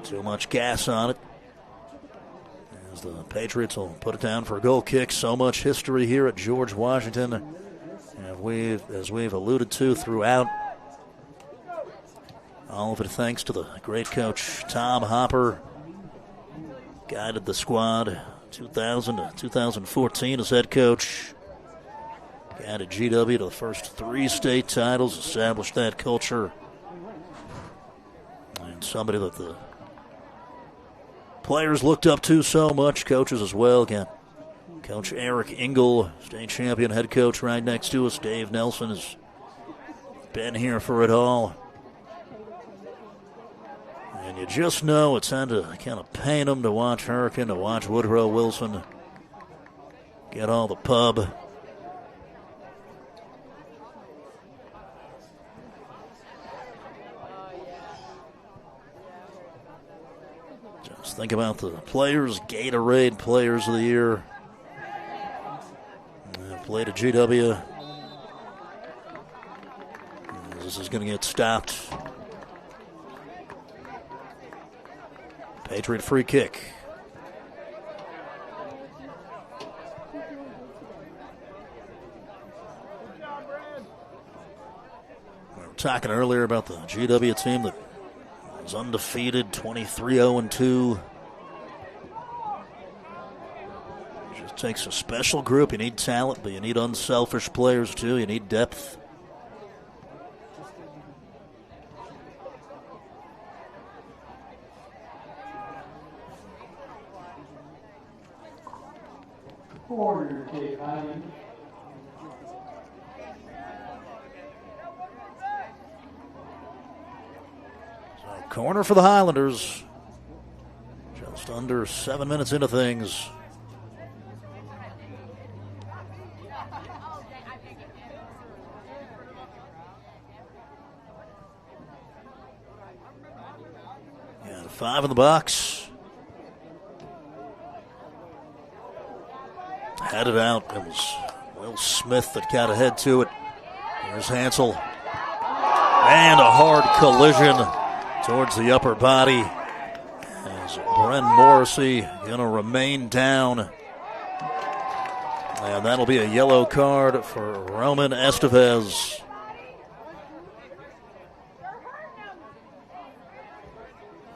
Too much gas on it. As the Patriots will put it down for a goal kick. So much history here at George Washington. And as we've alluded to throughout, all of it thanks to the great coach Tom Hopper. Guided the squad 2000 to 2014 as head coach. Guided GW to the first 3 state titles, established that culture. and somebody that the players looked up to so much, coaches as well. Again, Coach Eric Engel, state champion head coach, right next to us. Dave Nelson has been here for it all. And you just know it's time to kind of paint them to watch Hurricane, to watch Woodrow Wilson get all the pub. Just think about the players, Gatorade Players of the Year. Played at GW. This is going to get stopped. Patriot free kick. We were talking earlier about the GW team that was undefeated, 23-0-2. It just takes a special group. You need talent, but you need unselfish players too. You need depth. Corner kick, Highlanders. So corner for the Highlanders. Just under 7 minutes into things. And 5 in the box. Headed out. It was Will Smith that got ahead to it. Here's Hansel. And a hard collision towards the upper body. As Bren Morrissey going to remain down. And that'll be a yellow card for Roman Estevez.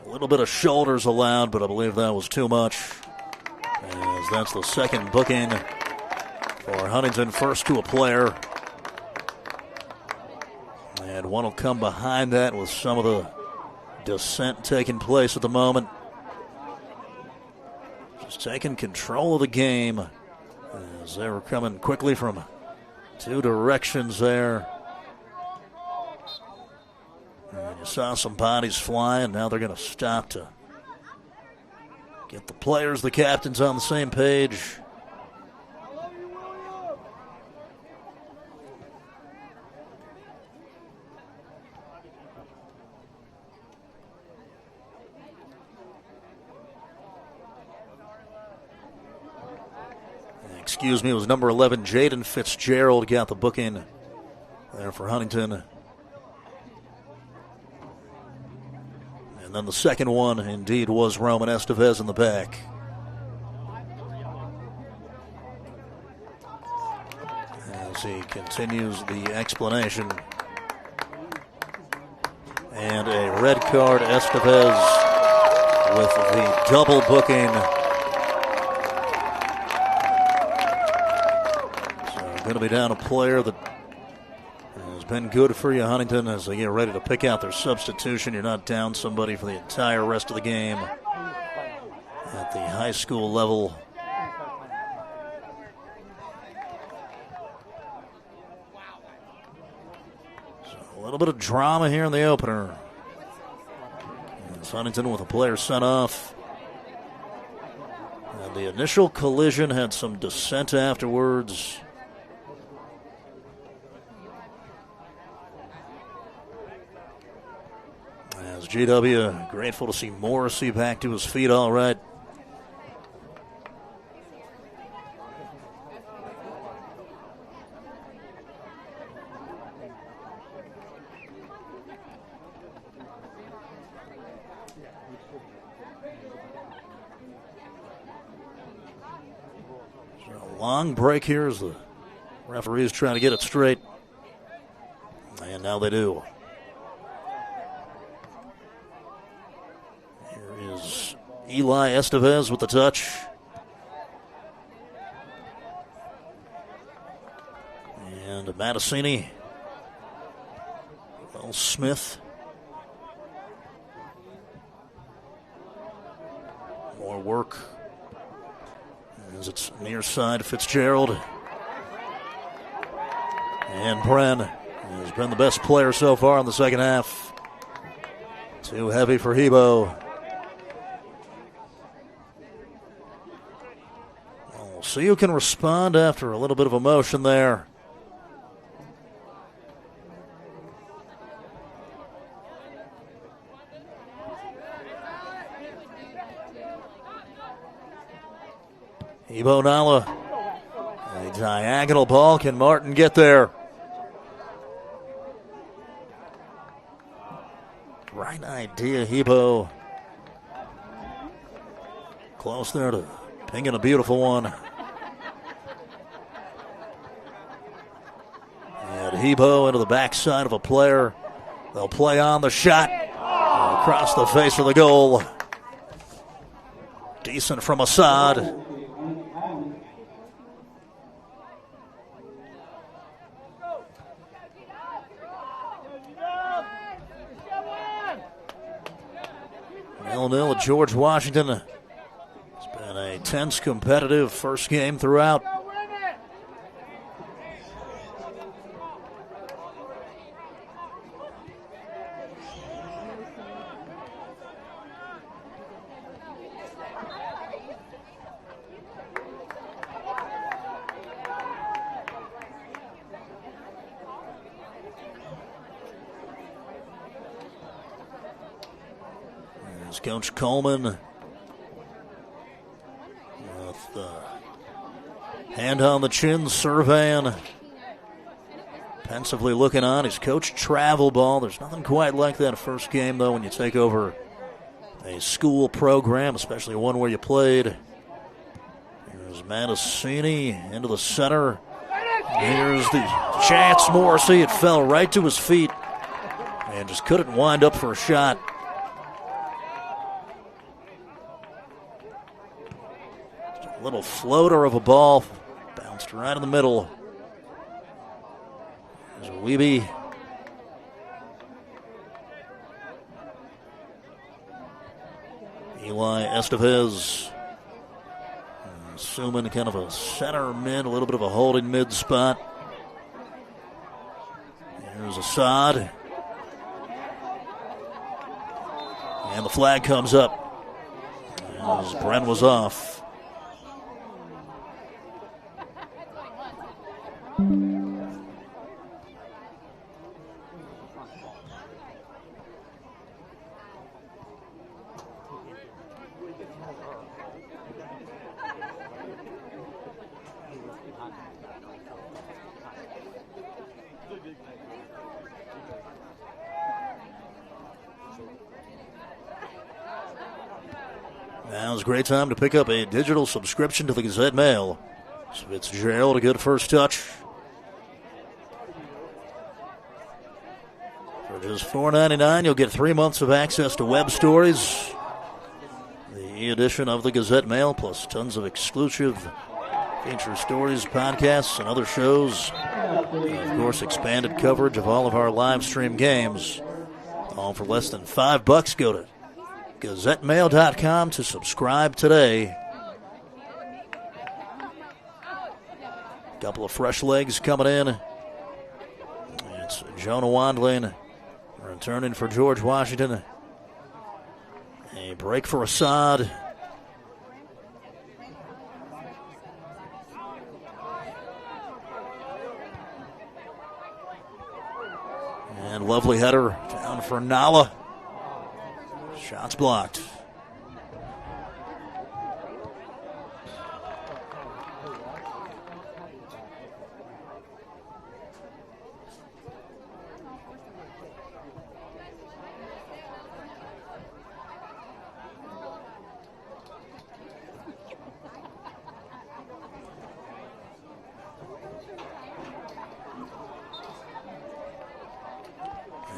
A little bit of shoulders allowed, but I believe that was too much. As that's the second booking for Huntington, first to a player. And one will come behind that with some of the dissent taking place at the moment. Just taking control of the game as they were coming quickly from 2 directions there. And you saw some bodies fly, and now they're going to stop to get the players, the captains on the same page. Excuse me, it was number 11, Jaden Fitzgerald, got the booking there for Huntington. And then the second one, indeed, was Roman Estevez in the back. As he continues the explanation. And a red card, Estevez with the double booking. So going to be down a player that has been good for you, Huntington, as they get ready to pick out their substitution. You're not down somebody for the entire rest of the game at the high school level. So a little bit of drama here in the opener. It's Huntington with a player sent off. And the initial collision had some dissent afterwards. As GW grateful to see Morrissey back to his feet all right. A long break here as the referees trying to get it straight. And now they do. Eli Estevez with the touch. And Mattasini. Will Smith. work as it's near side Fitzgerald. And Bren has been the best player so far in the second half. Too heavy for Hebo. We'll see who can respond after a little bit of emotion there. Hebo Nala. A diagonal ball. Can Martin get there? Right idea, Hebo. Close there to pinging a beautiful one. And Hebo into the backside of a player. They'll play on the shot. Across the face of the goal. Decent from Assad. Nil-nil at George Washington. It's been a tense, competitive first game throughout. Coach Coleman with the hand on the chin, surveying, pensively looking on. His coach travel ball. There's nothing quite like that first game, though, when you take over a school program, especially one where you played. Here's Matasini into the center. Here's the chance, Morrissey. It fell right to his feet and just couldn't wind up for a shot. Little floater of a ball, bounced right in the middle. There's a Weeby. Eli Estevez. Assuming kind of a center mid, a little bit of a holding mid spot. Here's Assad. And the flag comes up as Bren was off. Now's a great time to pick up a digital subscription to the Gazette Mail. Fitzgerald, a good first touch. For just $4.99, you'll get 3 months of access to web stories, the e-edition of the Gazette Mail, plus tons of exclusive feature stories, podcasts, and other shows. And of course, expanded coverage of all of our live stream games. All for less than $5. Go to GazetteMail.com to subscribe today. Couple of fresh legs coming in. It's Jonah Wandlin returning for George Washington. A break for Assad. And lovely header down for Nala. Shots blocked.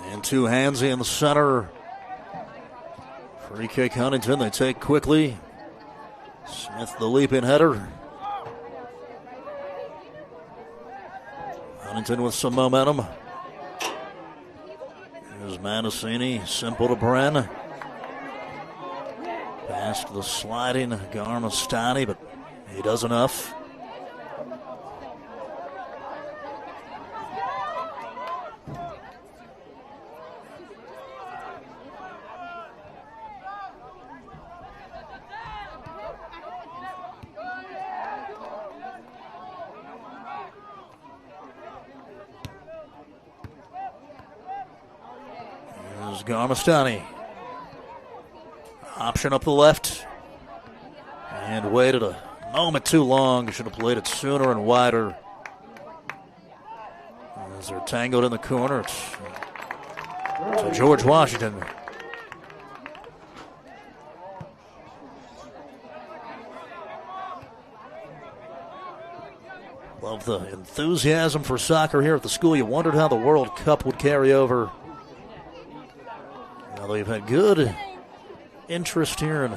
And two handsy in the center. Free kick, Huntington. They take quickly. Smith, the leaping header. Huntington with some momentum. Here's Matasini. Simple to Bren. Pass Past the sliding Garmastani, but he does enough. Here's Garmastani. Option up the left. And waited a moment too long. Should have played it sooner and wider. As they're tangled in the corner, it's George Washington. Love the enthusiasm for soccer here at the school. You wondered how the World Cup would carry over. Well, they've had good interest here in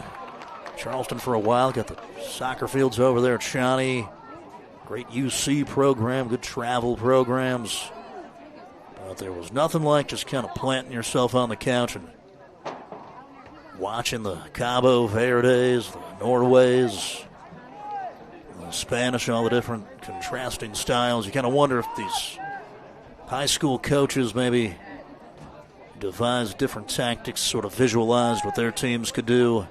Charleston for a while. Got the soccer fields over there at Shawnee. Great UC program, good travel programs. But there was nothing like just kind of planting yourself on the couch and watching the Cabo Verdes, the Norways, the Spanish, all the different contrasting styles. You kind of wonder if these high school coaches maybe devised different tactics, sort of visualized what their teams could do.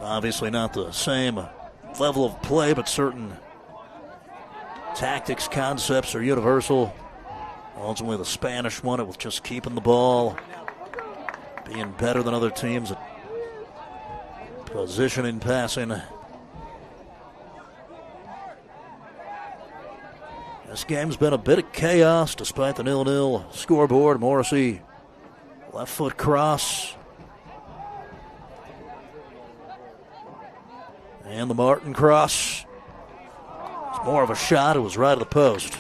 Obviously not the same level of play, but certain tactics, concepts are universal. Ultimately, the Spanish won it with just keeping the ball, being better than other teams at positioning, passing. This game's been a bit of chaos despite the 0-0 scoreboard. Morrissey, left foot cross. And the Martin cross. It's more of a shot. It was right of the post.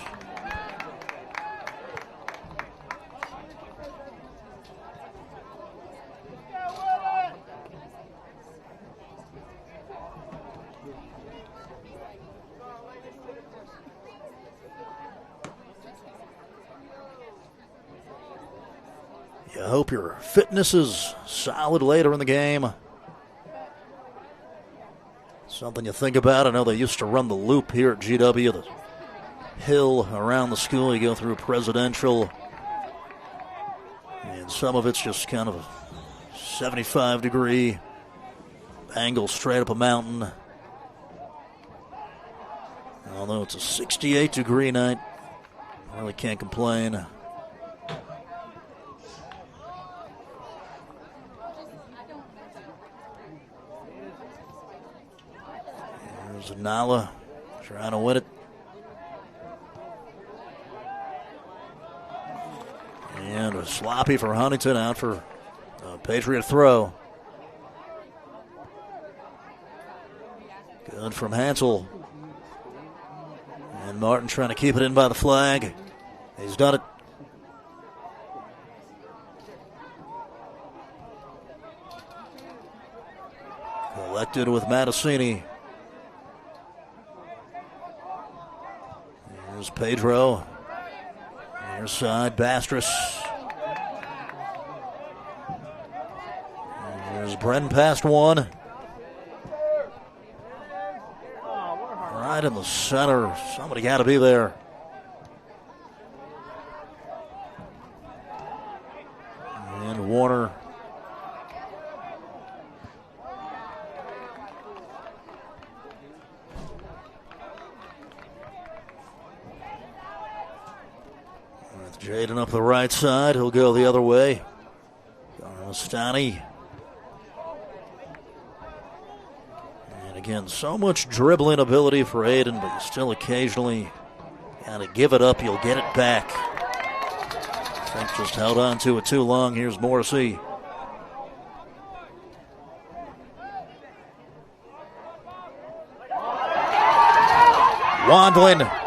You hope your fitness is solid later in the game. Something you think about. I know they used to run the loop here at GW, the hill around the school. You go through Presidential, and some of it's just kind of a 75-degree angle straight up a mountain. Although it's a 68-degree night, really can't complain. There's Nala trying to win it. And a sloppy for Huntington, out for a Patriot throw. Good from Hansel. And Martin trying to keep it in by the flag. He's done it. Collected with Mattasini. Here's Pedro. Near side, Bastress. Here's Bren past one. Right in the center. Somebody got to be there. And Warner. Jaden up the right side. He'll go the other way. Garmastani. And again, so much dribbling ability for Aiden, but you still occasionally got to give it up. You'll get it back. I think just held on to it too long. Here's Morrissey. Wandlin.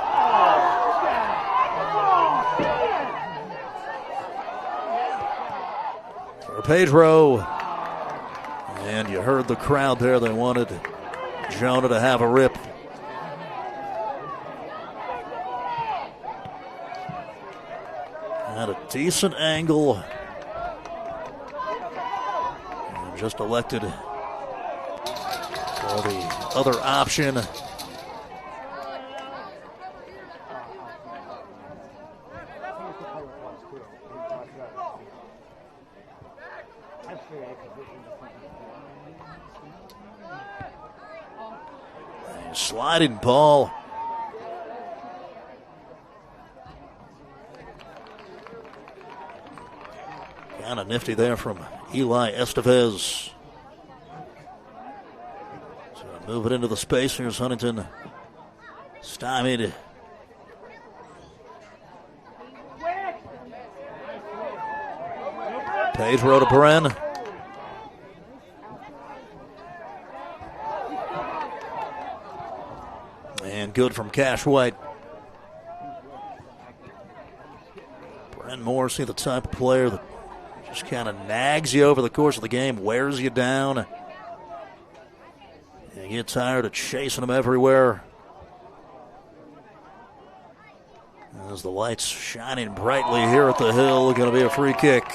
Pedro, and you heard the crowd there. They wanted Jonah to have a rip. At a decent angle, just elected for the other option. A sliding ball. Kind of nifty there from Eli Estevez. So move it into the space. Here's Huntington. Stymied. Pedro to Bren. And good from Cash White. Bren Morrissey, the type of player that just kind of nags you over the course of the game, wears you down. You get tired of chasing him everywhere. As the lights shining brightly here at the Hill, going to be a free kick.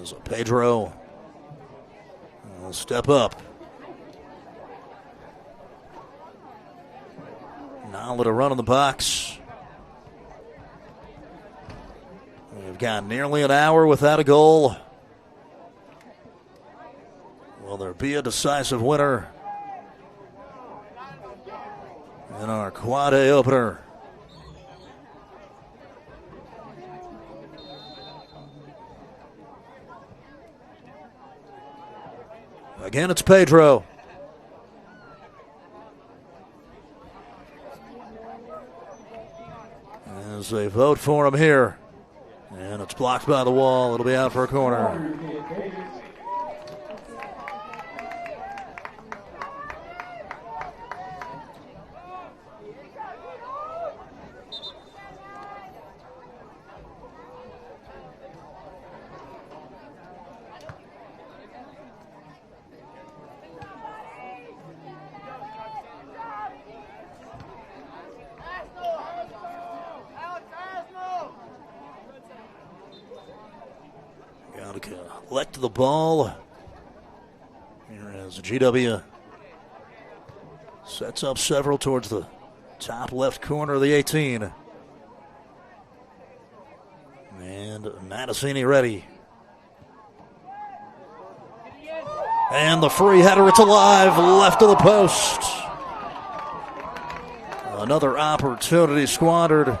As Pedro will step up. Now let a run in the box. We've got nearly an hour without a goal. Will there be a decisive winner in our Quad A opener? Again, it's Pedro. As they vote for him here. And it's blocked by the wall. It'll be out for a corner. Collect the ball. Here as GW sets up several towards the top left corner of the 18. And Mattasini ready. And the free header, it's alive, left of the post. Another opportunity squandered.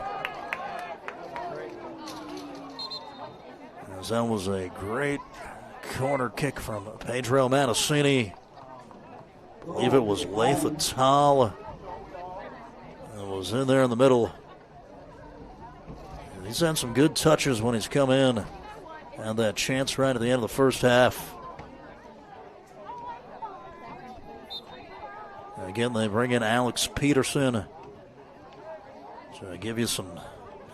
As that was a great corner kick from Pedro Mattasini. I believe it was Lathan Tal. It was in there in the middle. And he's had some good touches when he's come in. Had that chance right at the end of the first half. And again, they bring in Alex Peterson to give you some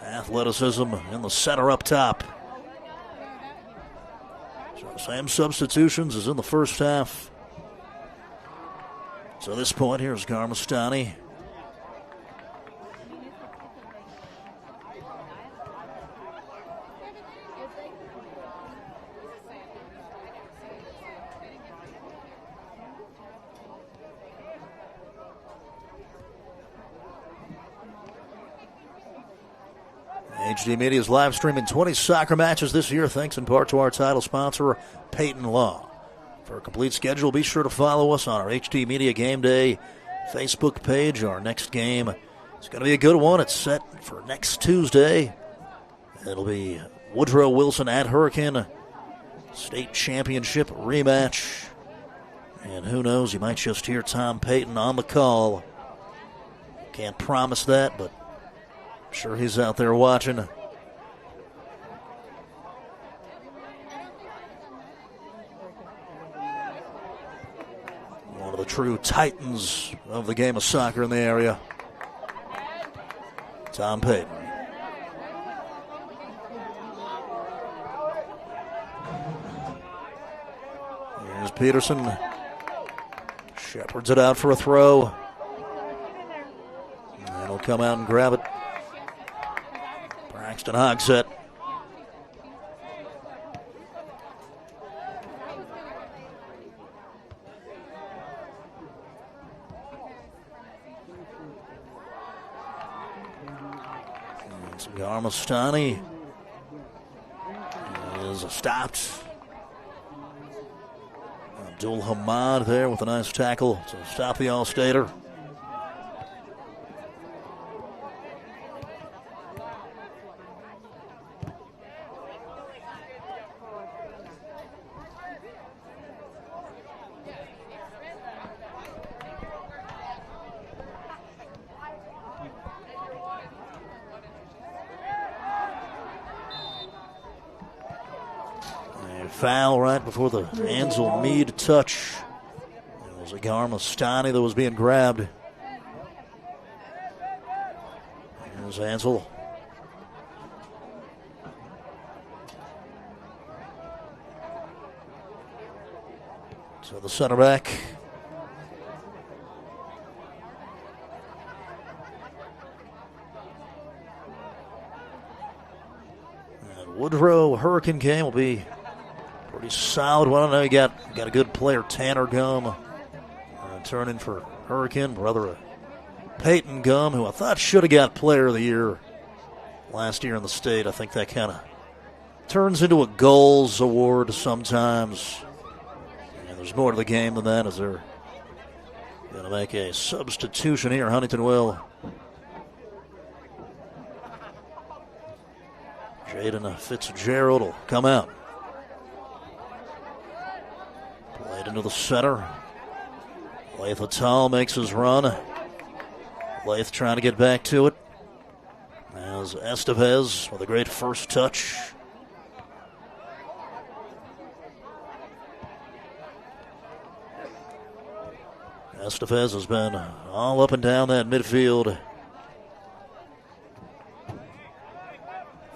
athleticism in the center up top. Same substitutions as in the first half. So at this point, here's Garmestani. HD Media is live streaming 20 soccer matches this year, thanks in part to our title sponsor, Peyton Law. For a complete schedule, be sure to follow us on our HD Media Game Day Facebook page. Our next game is going to be a good one. It's set for next Tuesday. It'll be Woodrow Wilson at Hurricane State Championship rematch. And who knows, you might just hear Tom Peyton on the call. Can't promise that, but I'm sure he's out there watching. One of the true titans of the game of soccer in the area, Tom Peyton. Here's Peterson. Shepherds it out for a throw. And he'll come out and grab it. Braxton Hogsett. Garmastani is stopped. Abdul Hamad there with a nice tackle to stop the All-Stater. Foul right before the Ansel Meade touch. It was a Garmastani that was being grabbed. Here's Ansel. So the center back. And Woodrow Hurricane game will be pretty solid. Well, I know you got a good player, Tanner Gum, turning for Hurricane, brother of Peyton Gum, who I thought should have got Player of the Year last year in the state. I think that kind of turns into a goals award sometimes. And there's more to the game than that, as they're going to make a substitution here. Huntington will. Jaden Fitzgerald will come out. Played into the center. Lath Atal makes his run. Lath trying to get back to it. As Estevez with a great first touch. Estevez has been all up and down that midfield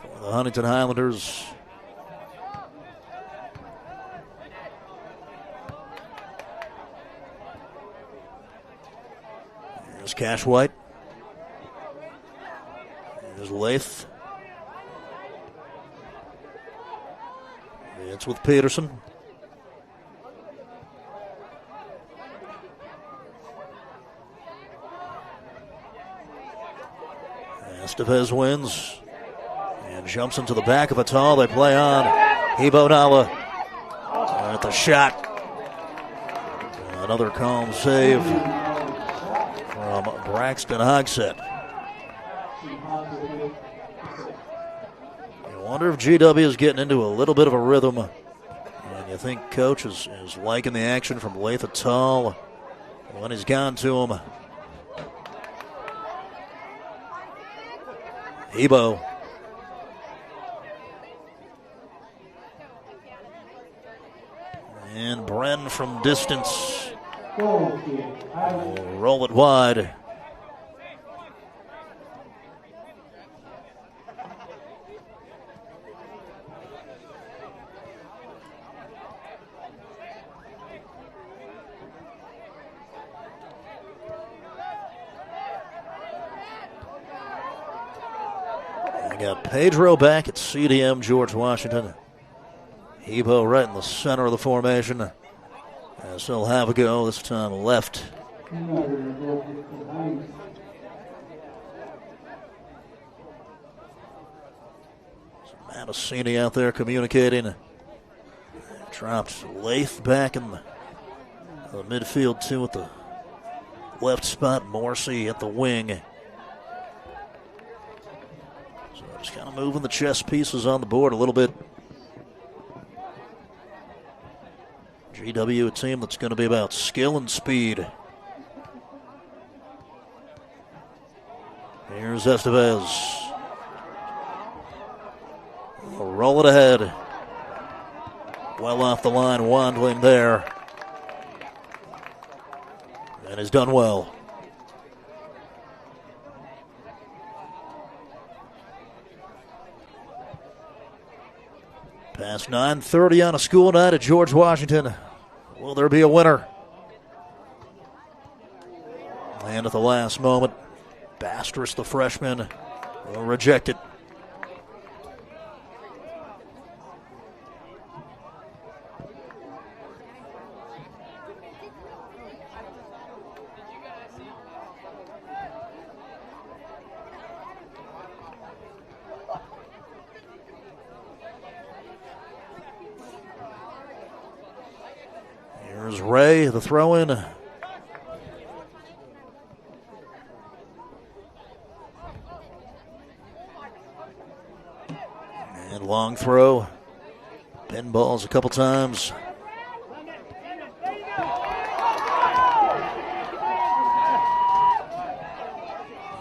for the Huntington Highlanders. Here's Cash White. Here's Lath. It's with Peterson. Estevez wins and jumps into the back of Atal. They play on. Hebo Nala at the shot. Another calm save from Braxton Hogsett. You wonder if GW is getting into a little bit of a rhythm. And you think Coach is liking the action from Lath Atal when he's gone to him. Hebo. And Bren from distance. Roll it wide. Got Pedro back at CDM, George Washington. Hebo right in the center of the formation. As he'll have a go, this time left. Matasini out there communicating. Dropped Lath back in the midfield too at the left spot. Morrissey at the wing. Just kind of moving the chess pieces on the board a little bit. GW, a team that's going to be about skill and speed. Here's Estevez. Roll it ahead. Well off the line, Wandling there. And he's done well. Past 9:30 on a school night at George Washington. Will there be a winner? And at the last moment, Bastrus, the freshman, will reject it. Here's Ray, the throw-in. And long throw. Pinballs a couple times.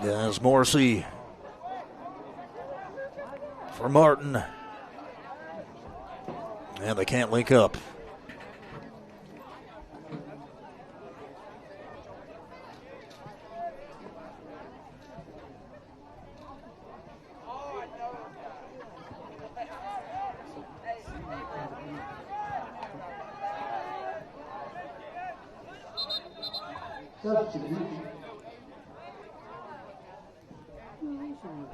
Guys, Morrissey for Martin. And they can't link up.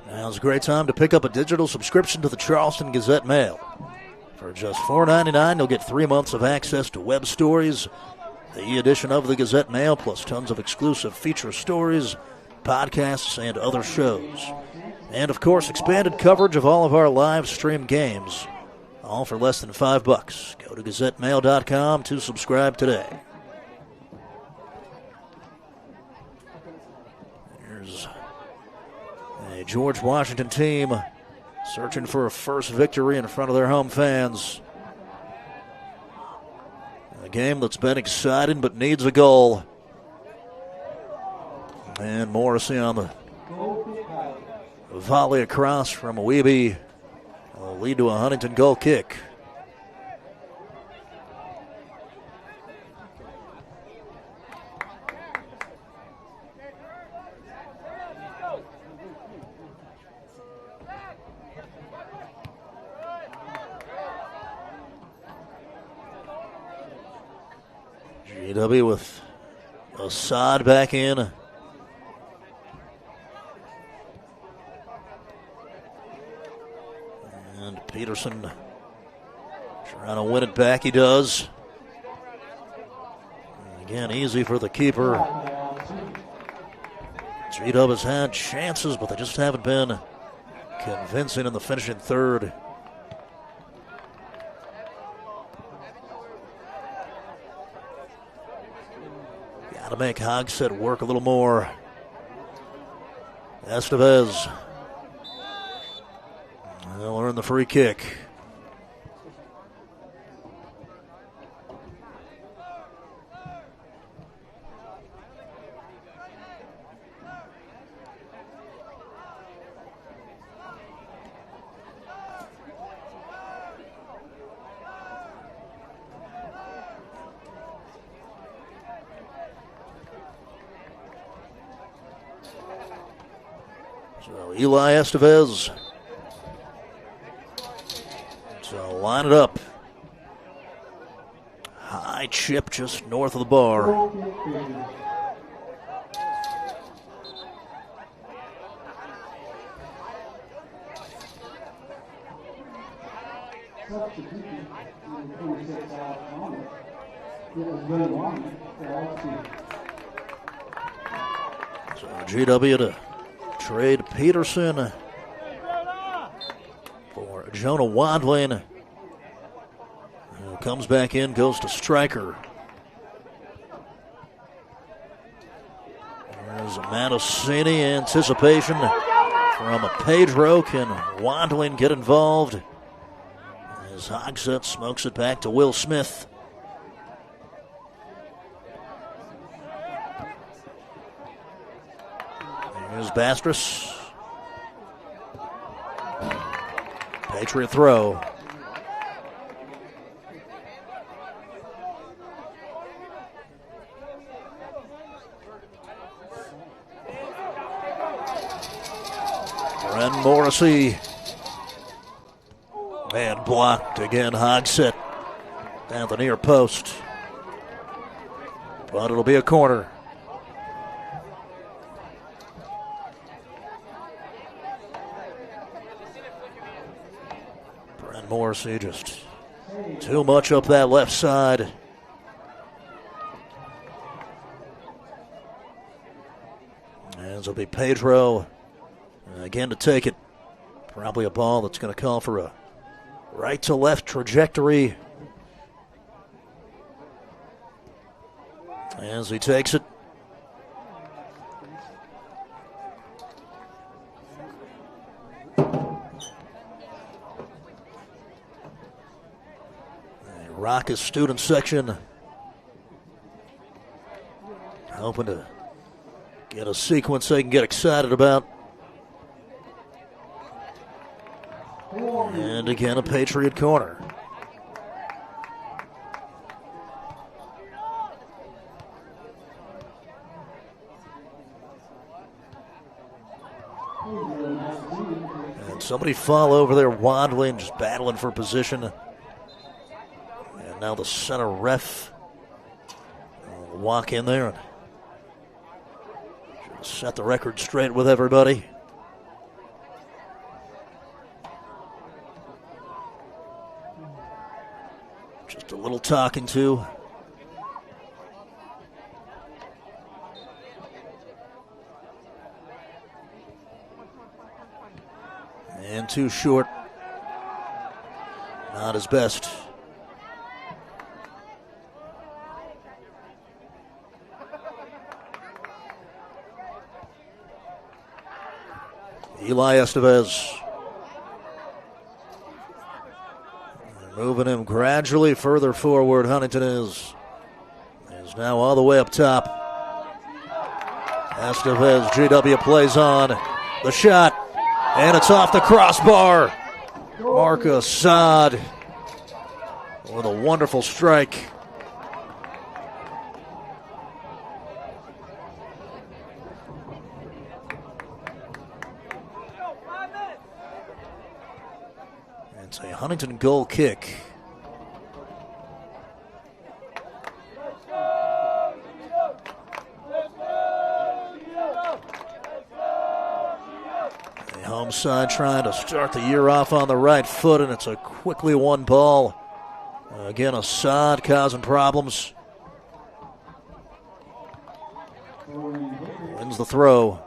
Now's a great time to pick up a digital subscription to the Charleston Gazette-Mail. For just $4.99, you'll get 3 months of access to web stories, the e-edition of the Gazette-Mail, plus tons of exclusive feature stories, podcasts, and other shows. And, of course, expanded coverage of all of our live stream games, all for less than $5. Go to GazetteMail.com to subscribe today. Here's a George Washington team searching for a first victory in front of their home fans. A game that's been exciting but needs a goal. And Morrissey on the volley across from Weeby will lead to a Huntington goal kick. GW with Assad back in. And Peterson trying to win it back. He does. And again, easy for the keeper. GW has had chances, but they just haven't been convincing in the finishing third. Got to make Hogsett work a little more. Estevez will earn the free kick. So Eli Estevez. So line it up. High chip just north of the bar. So GW to trade Peterson for Jonah Wadlin, who comes back in, goes to striker. There's Mattosini, anticipation from Pedro. Can Wadlin get involved? As Hogsett smokes it back to Will Smith. Here's Bastrus. Patriot throw. Ren Morrissey. Man blocked again. Hogsett down the near post. But it'll be a corner. Morrissey just too much up that left side. And it'll be Pedro again to take it. Probably a ball that's going to call for a right to left trajectory. As he takes it. Raucous student section hoping to get a sequence they can get excited about. And again, a Patriot corner. And somebody fall over there waddling, just battling for position. And now the center ref will walk in there and set the record straight with everybody. Just a little talking to. And too short. Not his best. Eli Estevez. Moving him gradually further forward. Huntington is now all the way up top. Estevez, GW plays on. The shot. And it's off the crossbar. Mark Assad with a wonderful strike. It's a Huntington goal kick. The home side trying to start the year off on the right foot, and it's a quickly won ball. Again, Assad causing problems. Wins the throw.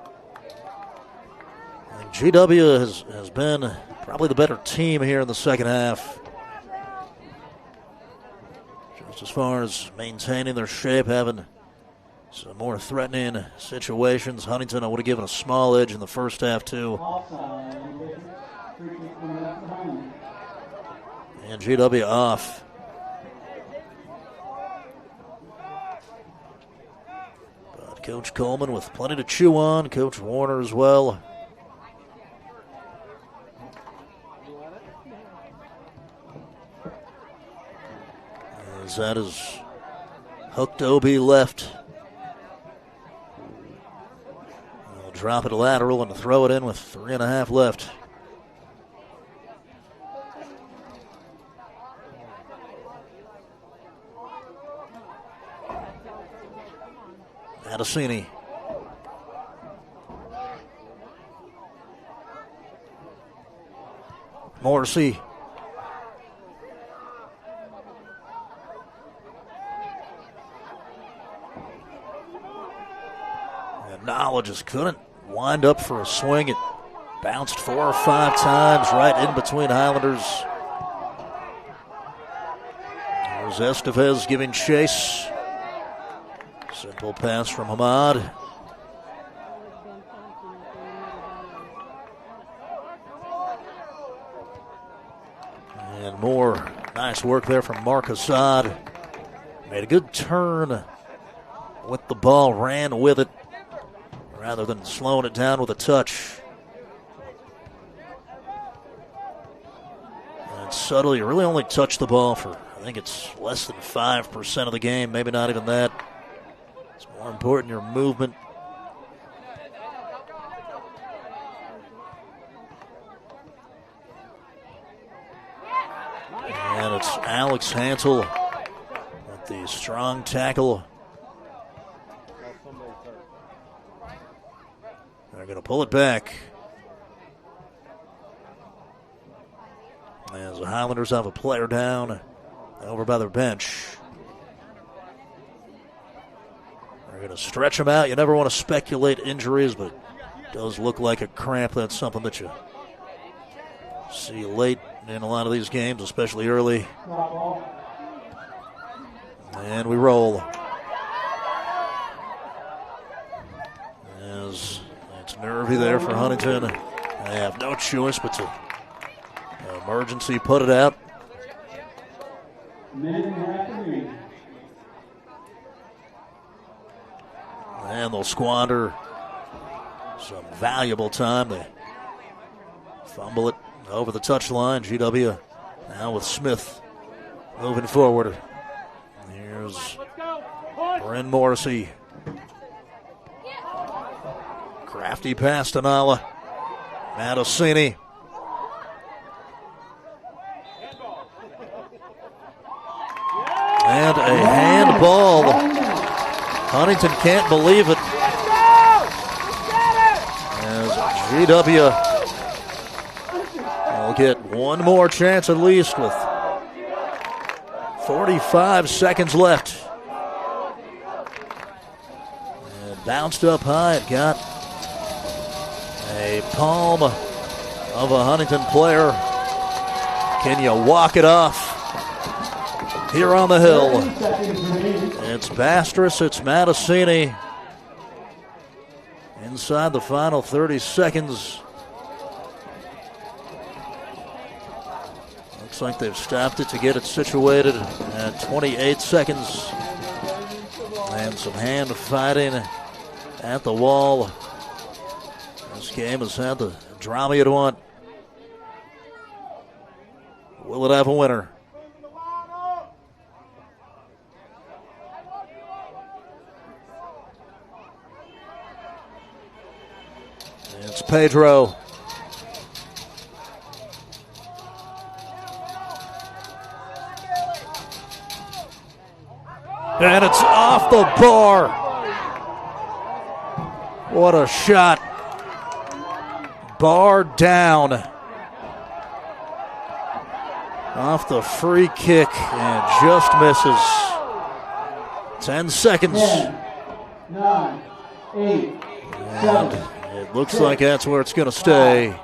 And GW has been probably the better team here in the second half. Just as far as maintaining their shape, having some more threatening situations. Huntington, I would have given a small edge in the first half, too. And GW off. But Coach Coleman with plenty to chew on. Coach Warner as well. As that is hooked OB left. They'll drop it lateral and throw it in with 3.5 left. Adesini. Morrissey. Knowledge just couldn't wind up for a swing. It bounced 4 or 5 times right in between Highlanders. There's Estevez giving chase. Simple pass from Hamad. And more nice work there from Mark Assad. Made a good turn with the ball, ran with it, rather than slowing it down with a touch. And subtly, really only touched the ball for, I think it's less than 5% of the game, maybe not even that. It's more important your movement. And it's Alex Hansel with the strong tackle. They're going to pull it back. As the Highlanders have a player down over by their bench. They're going to stretch him out. You never want to speculate injuries, but it does look like a cramp. That's something that you see late in a lot of these games, especially early. And we roll. As it's nervy there for Huntington. They have no choice but to emergency put it out. And they'll squander some valuable time. They fumble it over the touchline. GW now with Smith moving forward. Here's Bryn Morrissey. Crafty pass to Nala. Matosini. And a handball. Huntington can't believe it. As GW will get one more chance at least with 45 seconds left. And bounced up high. It got a palm of a Huntington player. Can you walk it off? Here on the hill, it's Bastrus, it's Matosini. Inside the final 30 seconds. Looks like they've stopped it to get it situated at 28 seconds. And some hand fighting at the wall. This game has had the drama you'd want. Will it have a winner? It's Pedro. And it's off the bar. What a shot. Bar down. Off the free kick and just misses. 10 seconds. 10, 9, 8, 7. It looks like that's where it's going to stay. A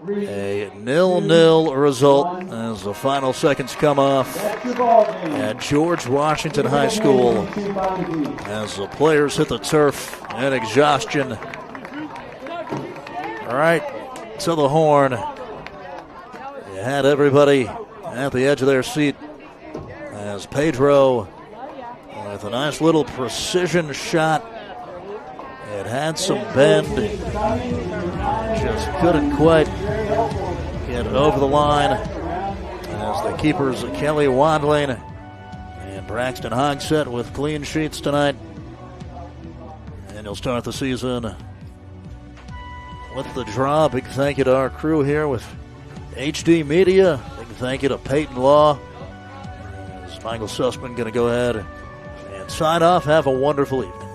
0-0 result as the final seconds come off at George Washington High School as the players hit the turf in exhaustion. Right to the horn. You had everybody at the edge of their seat as Pedro with a nice little precision shot. It had some bend, just couldn't quite get it over the line as the keepers Kelly Wadling and Braxton Hogsett with clean sheets tonight. And he'll start the season with the draw. Big thank you to our crew here with HD Media. Big thank you to Peyton Law. As Michael Sussman going to go ahead and sign off. Have a wonderful evening.